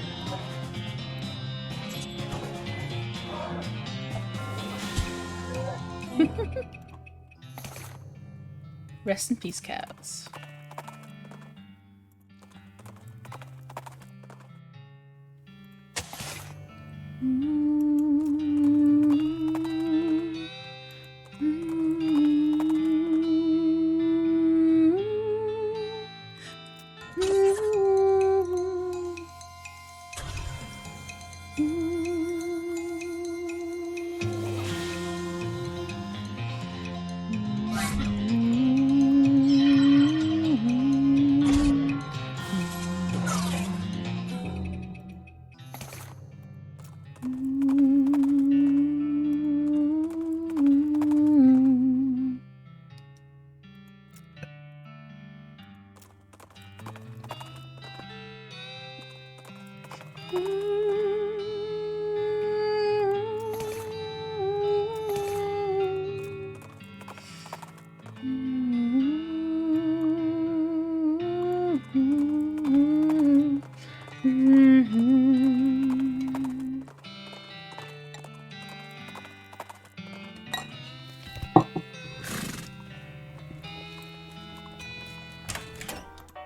Rest in peace, cows.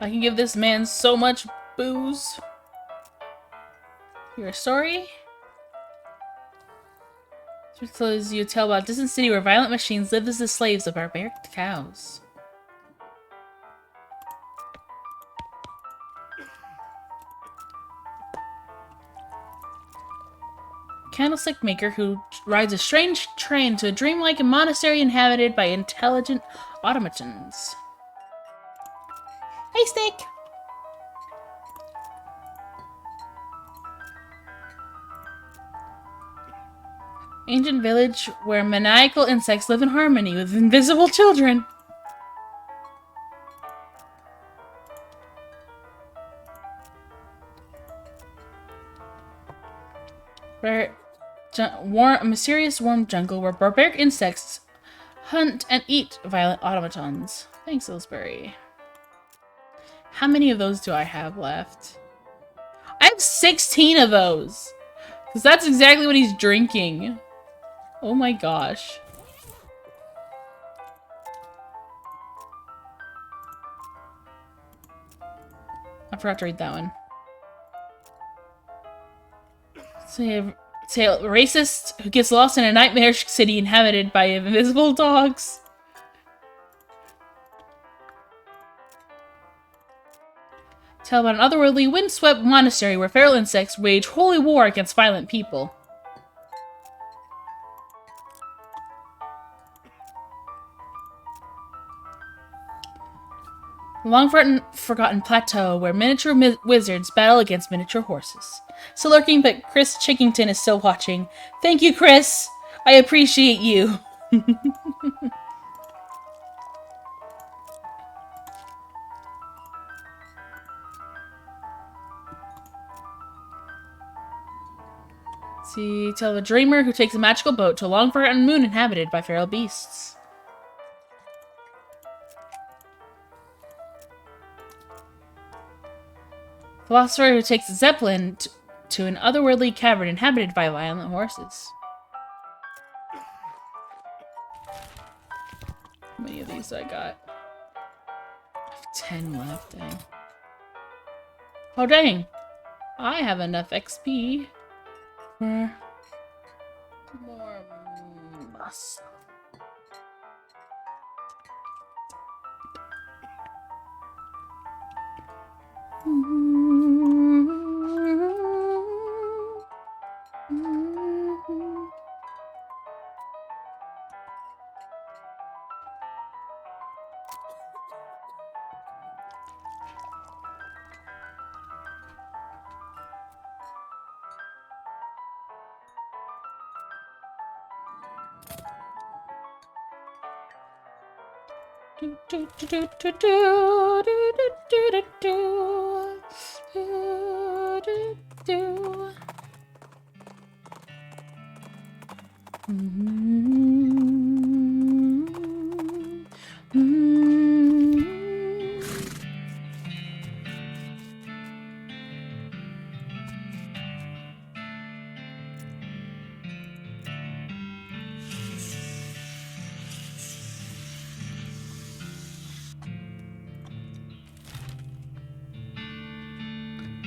I can give this man so much booze. You're sorry? This tells you a tale about a distant city where violent machines live as the slaves of barbaric cows. Candlestick maker who rides a strange train to a dreamlike monastery inhabited by intelligent automatons. Hey, Snake! Ancient village where maniacal insects live in harmony with invisible children. Where a mysterious warm jungle where barbaric insects hunt and eat violent automatons. Thanks, Illsbury. How many of those do I have left? I have 16 of those! Because that's exactly what he's drinking. Oh my gosh. I forgot to read that one. So you have a racist who gets lost in a nightmarish city inhabited by invisible dogs. Tell about an otherworldly, windswept monastery where feral insects wage holy war against violent people. A long-forgotten plateau where miniature wizards battle against miniature horses. Still lurking, but Chris Chickington is still watching. Thank you, Chris! I appreciate you! See, tell of a dreamer who takes a magical boat to a long-forgotten moon inhabited by feral beasts. Philosopher who takes a zeppelin to an otherworldly cavern inhabited by violent horses. How many of these do I got? I have 10 left, dang. Oh dang! I have enough XP for more muscle.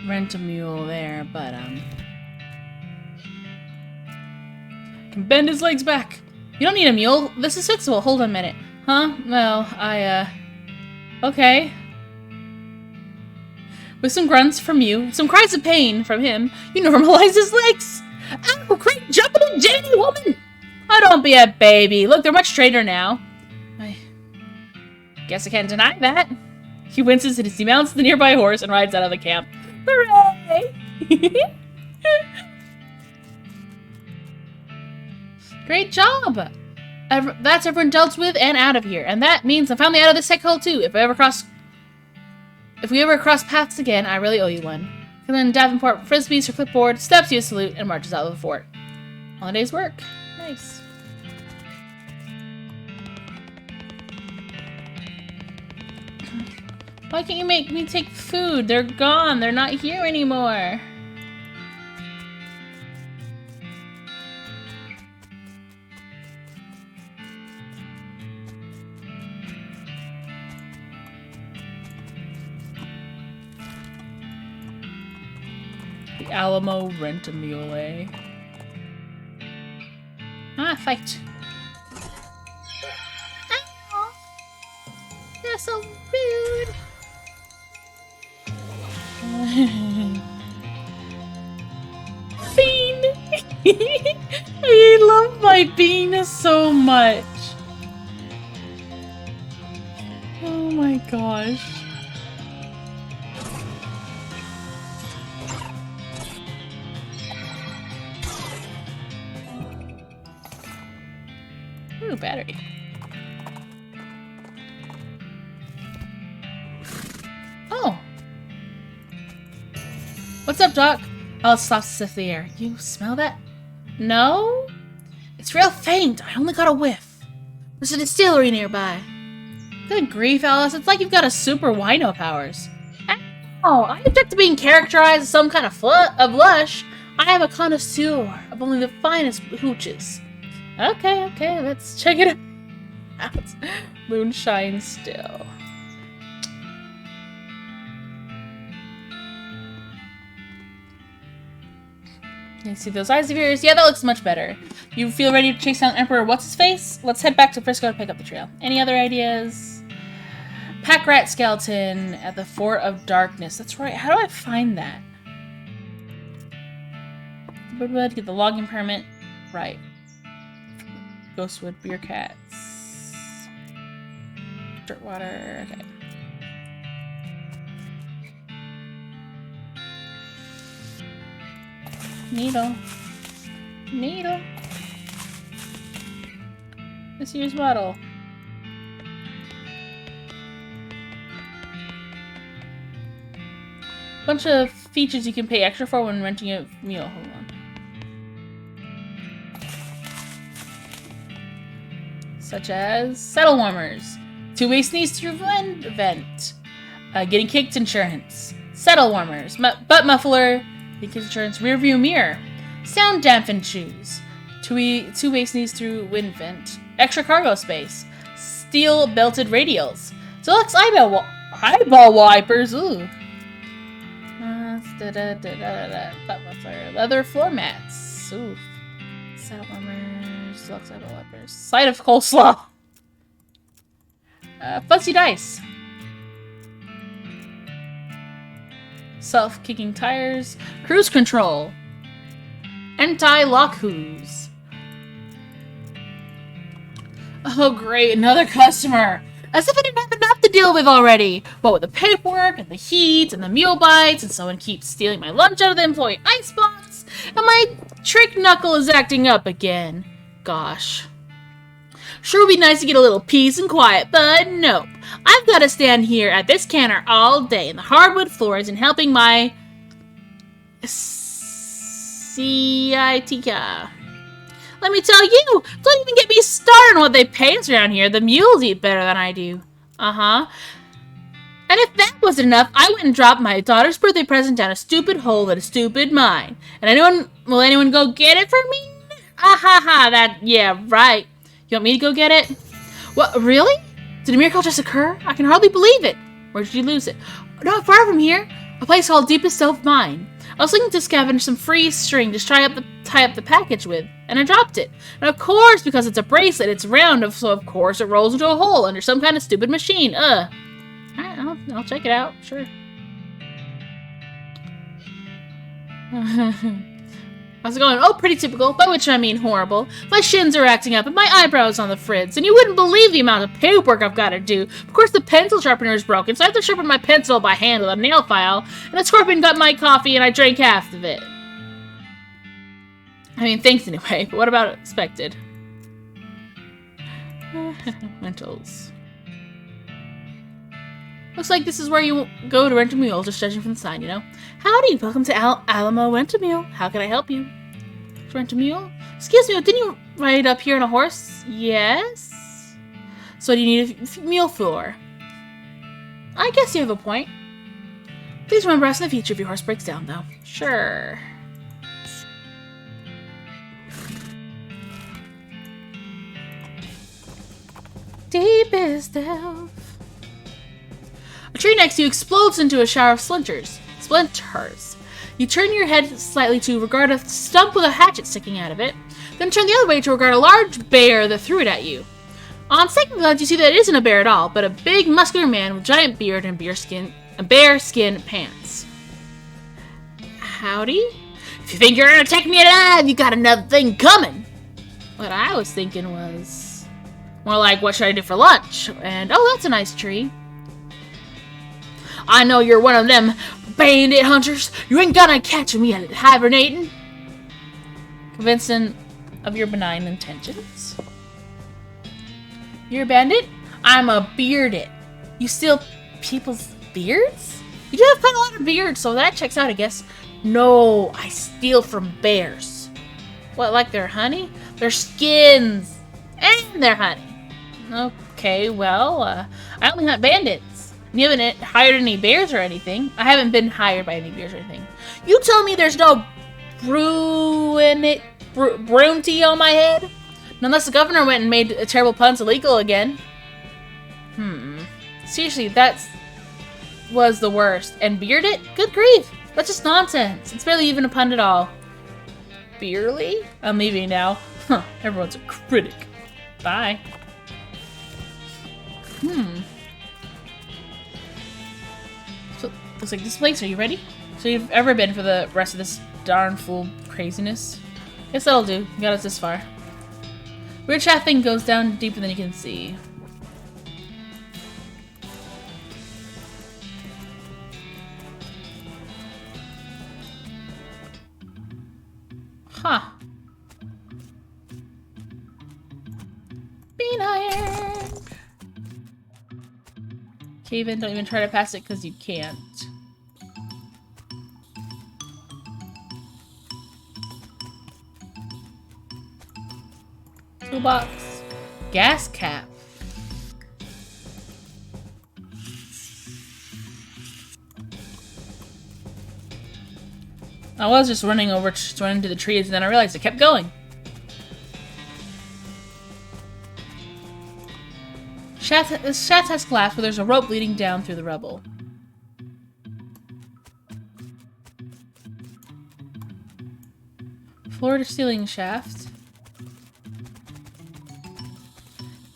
Rent a mule there, but can bend his legs back. You don't need a mule. This is fixable. Hold on a minute. Huh? Well, okay. With some grunts from you, some cries of pain from him, you normalize his legs. Ow, great jumping Jenny woman! Oh, don't be a baby. Look, they're much straighter now. I guess I can't deny that. He winces as he mounts the nearby horse and rides out of the camp. Hooray! Great job! That's everyone dealt with and out of here. And that means I'm finally out of this tech hole too. If we ever cross paths again, I really owe you one. And then Davenport frisbees her clipboard, steps you a salute, and marches out of the fort. All a day's work. Nice. Why can't you make me take food? They're gone. They're not here anymore. The Alamo Rent-A-Mule. Ah, fight. Ow. They're so rude. Bean! I love my bean so much. Oh my gosh. Ooh, battery. Oh. What's up, Doc? I'll stop to sniff the air. You smell that? No? It's real faint. I only got a whiff. There's a distillery nearby. Good grief, Alice. It's like you've got a super wino powers. Oh, I object to being characterized as some kind of lush. I am a connoisseur of only the finest hooches. Okay, let's check it out. Moonshine still. You see those eyes of yours? Yeah, that looks much better. You feel ready to chase down Emperor What's-His-Face? Let's head back to Frisco to pick up the trail. Any other ideas? Pack rat skeleton at the Fort of Darkness. That's right. How do I find that? Woodwood, get the logging permit. Right. Ghostwood, beer cats. Dirtwater. Okay. Needle. This year's bottle. Bunch of features you can pay extra for when renting a mule. Hold on. Such as saddle warmers, two-way sneeze through vent, getting kicked insurance, saddle warmers, butt muffler, getting insurance, rear view mirror, sound dampened shoes, two-way sneeze through wind vent, extra cargo space, steel belted radials, deluxe eyeball wipers, ooh. Butt muffler, leather floor mats, ooh. Saddle warmers, deluxe eyeball wipers, side of coleslaw, fuzzy dice, self-kicking tires, cruise control, anti-lock hooves. Oh great, another customer! As if I didn't have enough to deal with already! What with the paperwork, and the heat, and the mule bites, and someone keeps stealing my lunch out of the employee icebox, and my trick knuckle is acting up again. Gosh. Sure would be nice to get a little peace and quiet, but nope. I've got to stand here at this counter all day in the hardwood floors and helping my sciatica. Let me tell you, don't even get me started on what they pay us around here. The mules eat better than I do. Uh-huh. And if that wasn't enough, I went and dropped my daughter's birthday present down a stupid hole in a stupid mine. And will anyone go get it for me? Ah ha ha, yeah, right. You want me to go get it? What, really? Did a miracle just occur? I can hardly believe it. Where did you lose it? Not far from here. A place called Deepest Self Mine. I was looking to scavenge some free string to tie up the package with, and I dropped it. And of course, because it's a bracelet, it's round, so of course it rolls into a hole under some kind of stupid machine. Alright, I'll check it out, sure. How's it going? Oh, pretty typical, by which I mean horrible. My shins are acting up and my eyebrows on the fritz, and you wouldn't believe the amount of paperwork I've got to do. Of course, the pencil sharpener is broken, so I have to sharpen my pencil by hand with a nail file, and the scorpion got my coffee and I drank half of it. I mean, thanks anyway, but what about expected? Rentals. Looks like this is where you go to rent a mule, just judging from the sign, you know? Howdy, welcome to Alamo Rent-A-Mule. How can I help you? Rent a mule? Excuse me, didn't you ride up here on a horse? Yes? So do you need a mule for? I guess you have a point. Please remember us in the future if your horse breaks down, though. Sure. Deepest elf. A tree next to you explodes into a shower of splinters. You turn your head slightly to regard a stump with a hatchet sticking out of it, then turn the other way to regard a large bear that threw it at you. On second glance, you see that it isn't a bear at all, but a big, muscular man with giant beard and bear skin pants. Howdy? If you think you're gonna take me alive, you got another thing coming. What I was thinking was more like, what should I do for lunch? And, oh, that's a nice tree. I know you're one of them bandit hunters. You ain't gonna catch me hibernating. Convincing of your benign intentions. You're a bandit? I'm a bearded. You steal people's beards? You do have quite a lot of beards, so that checks out, I guess. No, I steal from bears. What, like their honey? Their skins and their honey. Okay, well, I only hunt bandits. You haven't hired any bears or anything. I haven't been hired by any bears or anything. You tell me there's no broom tea on my head? Unless the governor went and made terrible puns illegal again. Seriously, that was the worst. And bearded? Good grief. That's just nonsense. It's barely even a pun at all. Beerly? I'm leaving now. Huh, everyone's a critic. Bye. So, looks like this place. Are you ready? So you've ever been for the rest of this darn fool craziness? Guess that'll do. You got us this far. Weird shaft thing goes down deeper than you can see. Huh. Bean iron! Cave in, don't even try to pass it because you can't. Toolbox. Gas cap. I was just running to the trees, and then I realized I kept going. This shaft has glass where there's a rope leading down through the rubble. Floor to ceiling shaft.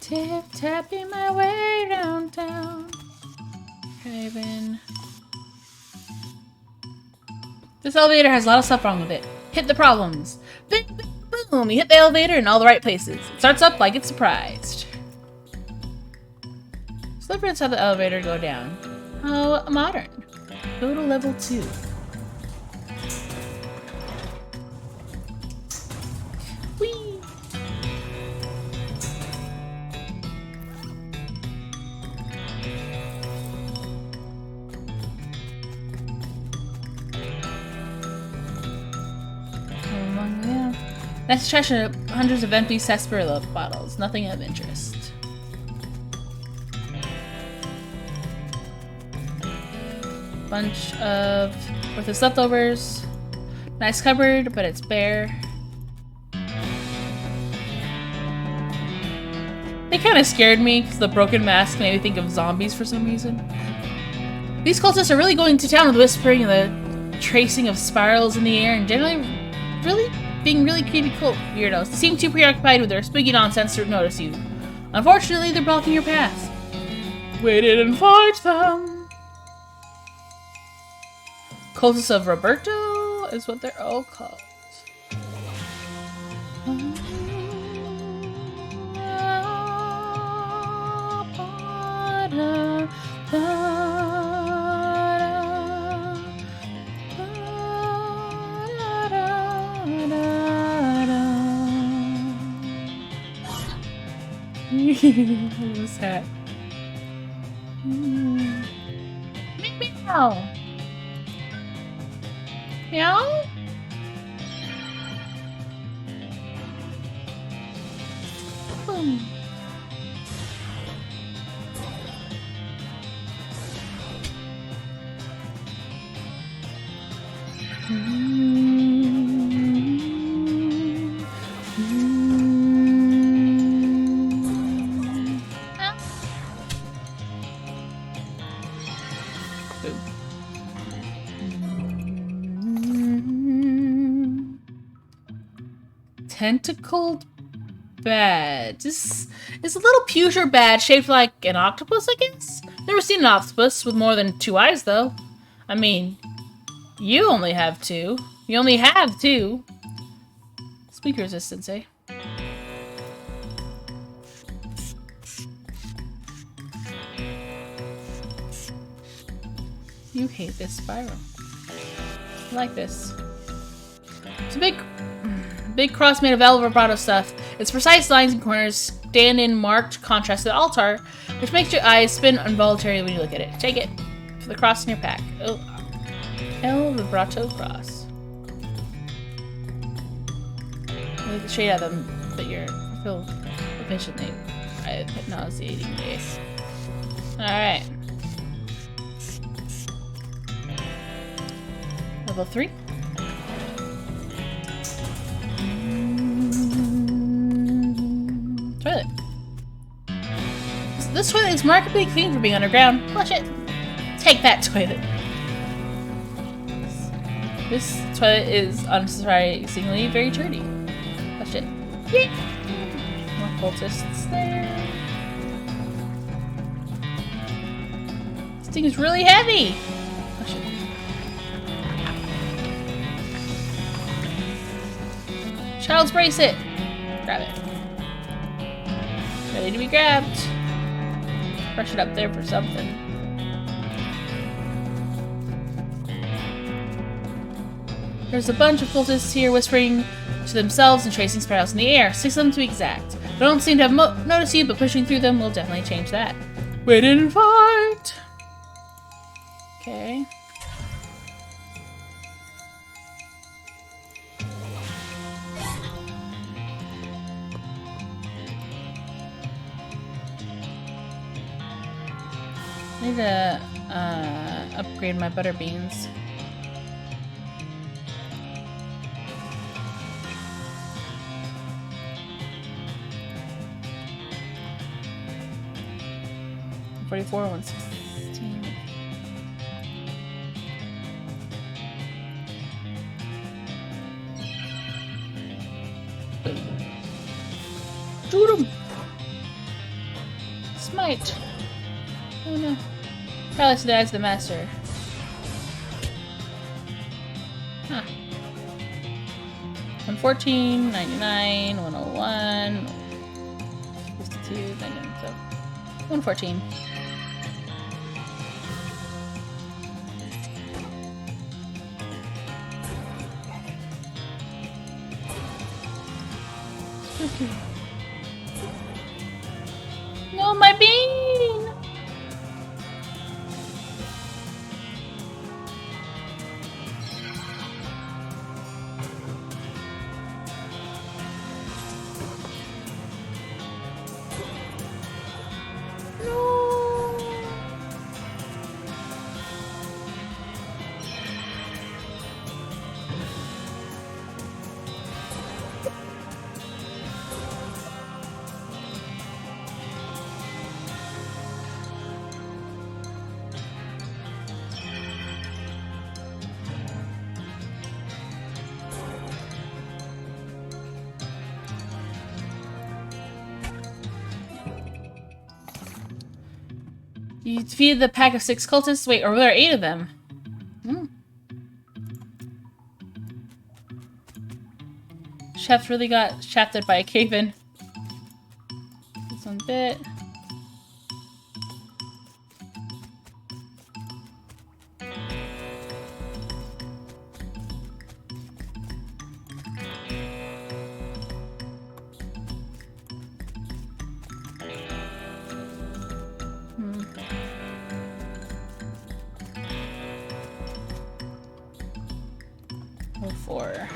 Tip-tapping my way downtown. Haven. This elevator has a lot of stuff wrong with it. Hit the problems. Bing, bing, boom! You hit the elevator in all the right places. It starts up like it's surprised. Slip inside the elevator, go down. Oh, modern. Go to level 2. Whee! Next trash are hundreds of empty sarsaparilla bottles. Nothing of interest. Bunch of worthless leftovers. Nice cupboard, but it's bare. They kind of scared me because the broken mask made me think of zombies for some reason. These cultists are really going to town with whispering and the tracing of spirals in the air and generally being really creepy cult weirdos. They seem too preoccupied with their spooky nonsense to notice you. Unfortunately, they're blocking your path. We didn't fight them. Cultists of Roberto is what they're all called. What was that? Meow. Meow? Boom. Tentacled badge. This is a little pewter badge shaped like an octopus, I guess? Never seen an octopus with more than 2 eyes, though. I mean, you only have 2. You only have 2. Squeak resistance, eh? You hate this spiral. I like this. It's a big cross made of El Vibrato stuff. Its precise lines and corners stand in marked contrast to the altar, which makes your eyes spin involuntarily when you look at it. Take it for the cross in your pack. Oh, El Vibrato cross. Look straight at them, but you're feel efficiently. Nauseating face. Alright. Level 3. Toilet. This toilet is remarkably clean for being underground. Flush it. Take that, toilet. This toilet is unsurprisingly very dirty. Flush it. Yay! More cultists there. This thing is really heavy. Flush it. Child's bracelet. Grab it. Ready to be grabbed. Brush it up there for something. There's a bunch of cultists here whispering to themselves and tracing spirals in the air. 6 of them to be exact. They don't seem to have noticed you, but pushing through them will definitely change that. We didn't fight! Okay. I need to upgrade my butter beans. $44, 116. Shoot him! Smite! Oh no. Palace denies the master. Huh. 114, 99, 101, 62, 99, so 114. No, my bean! You defeated the pack of 6 cultists. Wait, or were there 8 of them? Hmm. Chef really got shafted by a cave-in. This one bit. Oh, 4.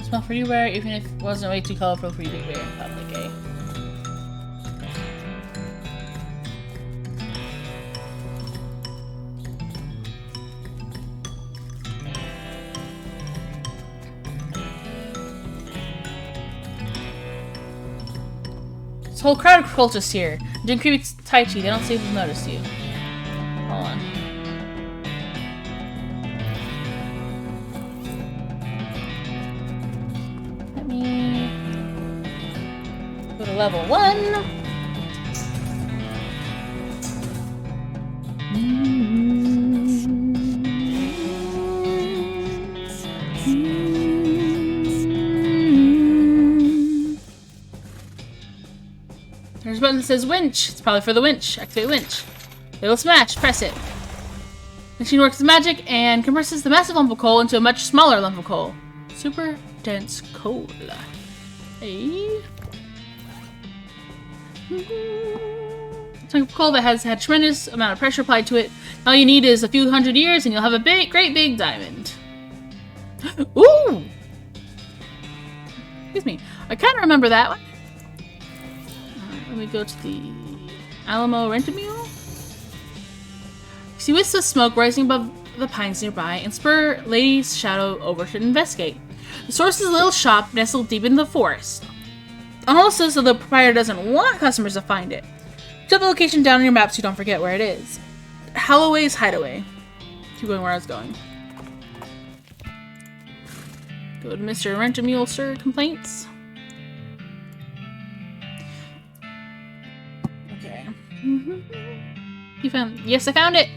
Smell for you wear, even if it wasn't way too colorful for you to wear in public, eh? This whole crowd of cultists here. Doing creepy Tai Chi, they don't seem to have noticed you. Hold on. Let me go to level 1. There's a button that says winch. It's probably for the winch. Activate winch. It'll smash. Press it. Machine works with magic and compresses the massive lump of coal into a much smaller lump of coal. Super dense coal. Hey. Chunk of coal that has had tremendous amount of pressure applied to it. All you need is a few hundred years and you'll have a big, great big diamond. Ooh! Excuse me. I kind of remember that one. Let me go to the Alamo Rentamule. See wisps of smoke rising above the pines nearby and spur Lady's Shadow over to investigate. The source is a little shop nestled deep in the forest. Almost as though the proprietor doesn't want customers to find it. Jot the location down on your map so you don't forget where it is. Holloway's Hideaway. Keep going where I was going. Go to Mr. Rentamule, sir. Complaints? Okay. You found... Yes, I found it!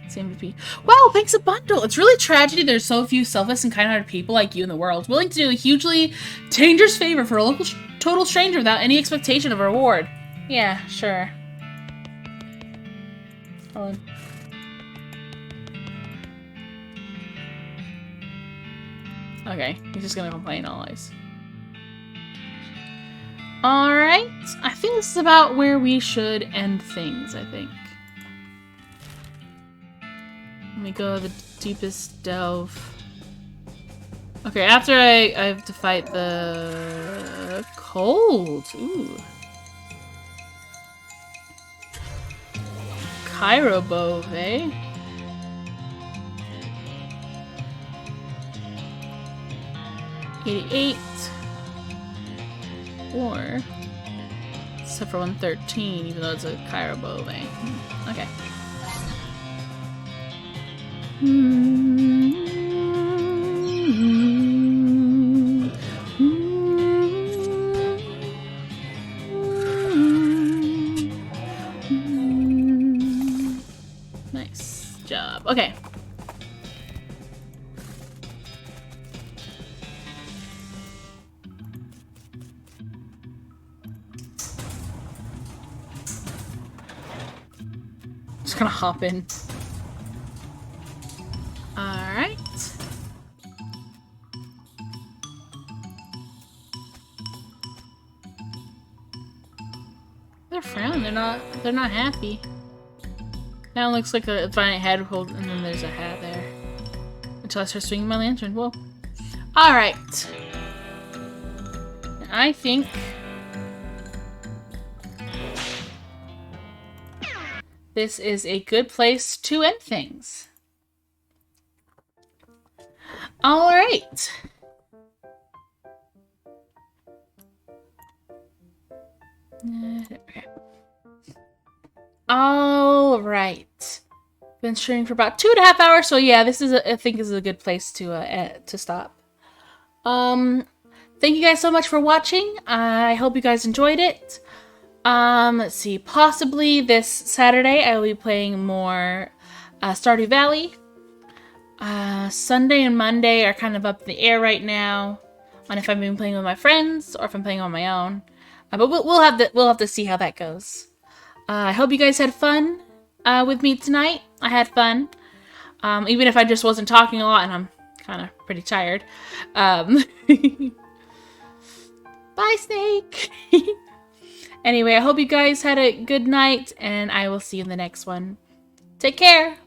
It's MVP. Wow, thanks a bundle! It's really tragedy there's so few selfless and kind-hearted people like you in the world, willing to do a hugely dangerous favor for a local total stranger without any expectation of a reward. Yeah, sure. Hold on. Okay, he's just gonna complain always. Alright, I think this is about where we should end things, I think. Let me go the deepest delve. Okay, after I have to fight the cold. Ooh. Chirobove, eh? $88. Or except for 113, even though it's a Chirobove, eh? Okay. Nice job. Okay. Just gonna hop in. Alright. They're frowning, they're not happy. Now it looks like a giant head hold, and then there's a hat there. Until I start swinging my lantern. Whoa. Alright. I think this is a good place to end things. Alright. Okay. Alright. Been streaming for about 2.5 hours, so yeah, this is I think this is a good place to stop. Thank thank you guys so much for watching. I hope you guys enjoyed it. Let's see. Possibly this Saturday I will be playing more Stardew Valley. Sunday and Monday are kind of up in the air right now on if I've been playing with my friends or if I'm playing on my own. But we'll have to see how that goes. I hope you guys had fun with me tonight. I had fun, even if I just wasn't talking a lot and I'm kind of pretty tired. Bye, Snake. Anyway, I hope you guys had a good night, and I will see you in the next one. Take care.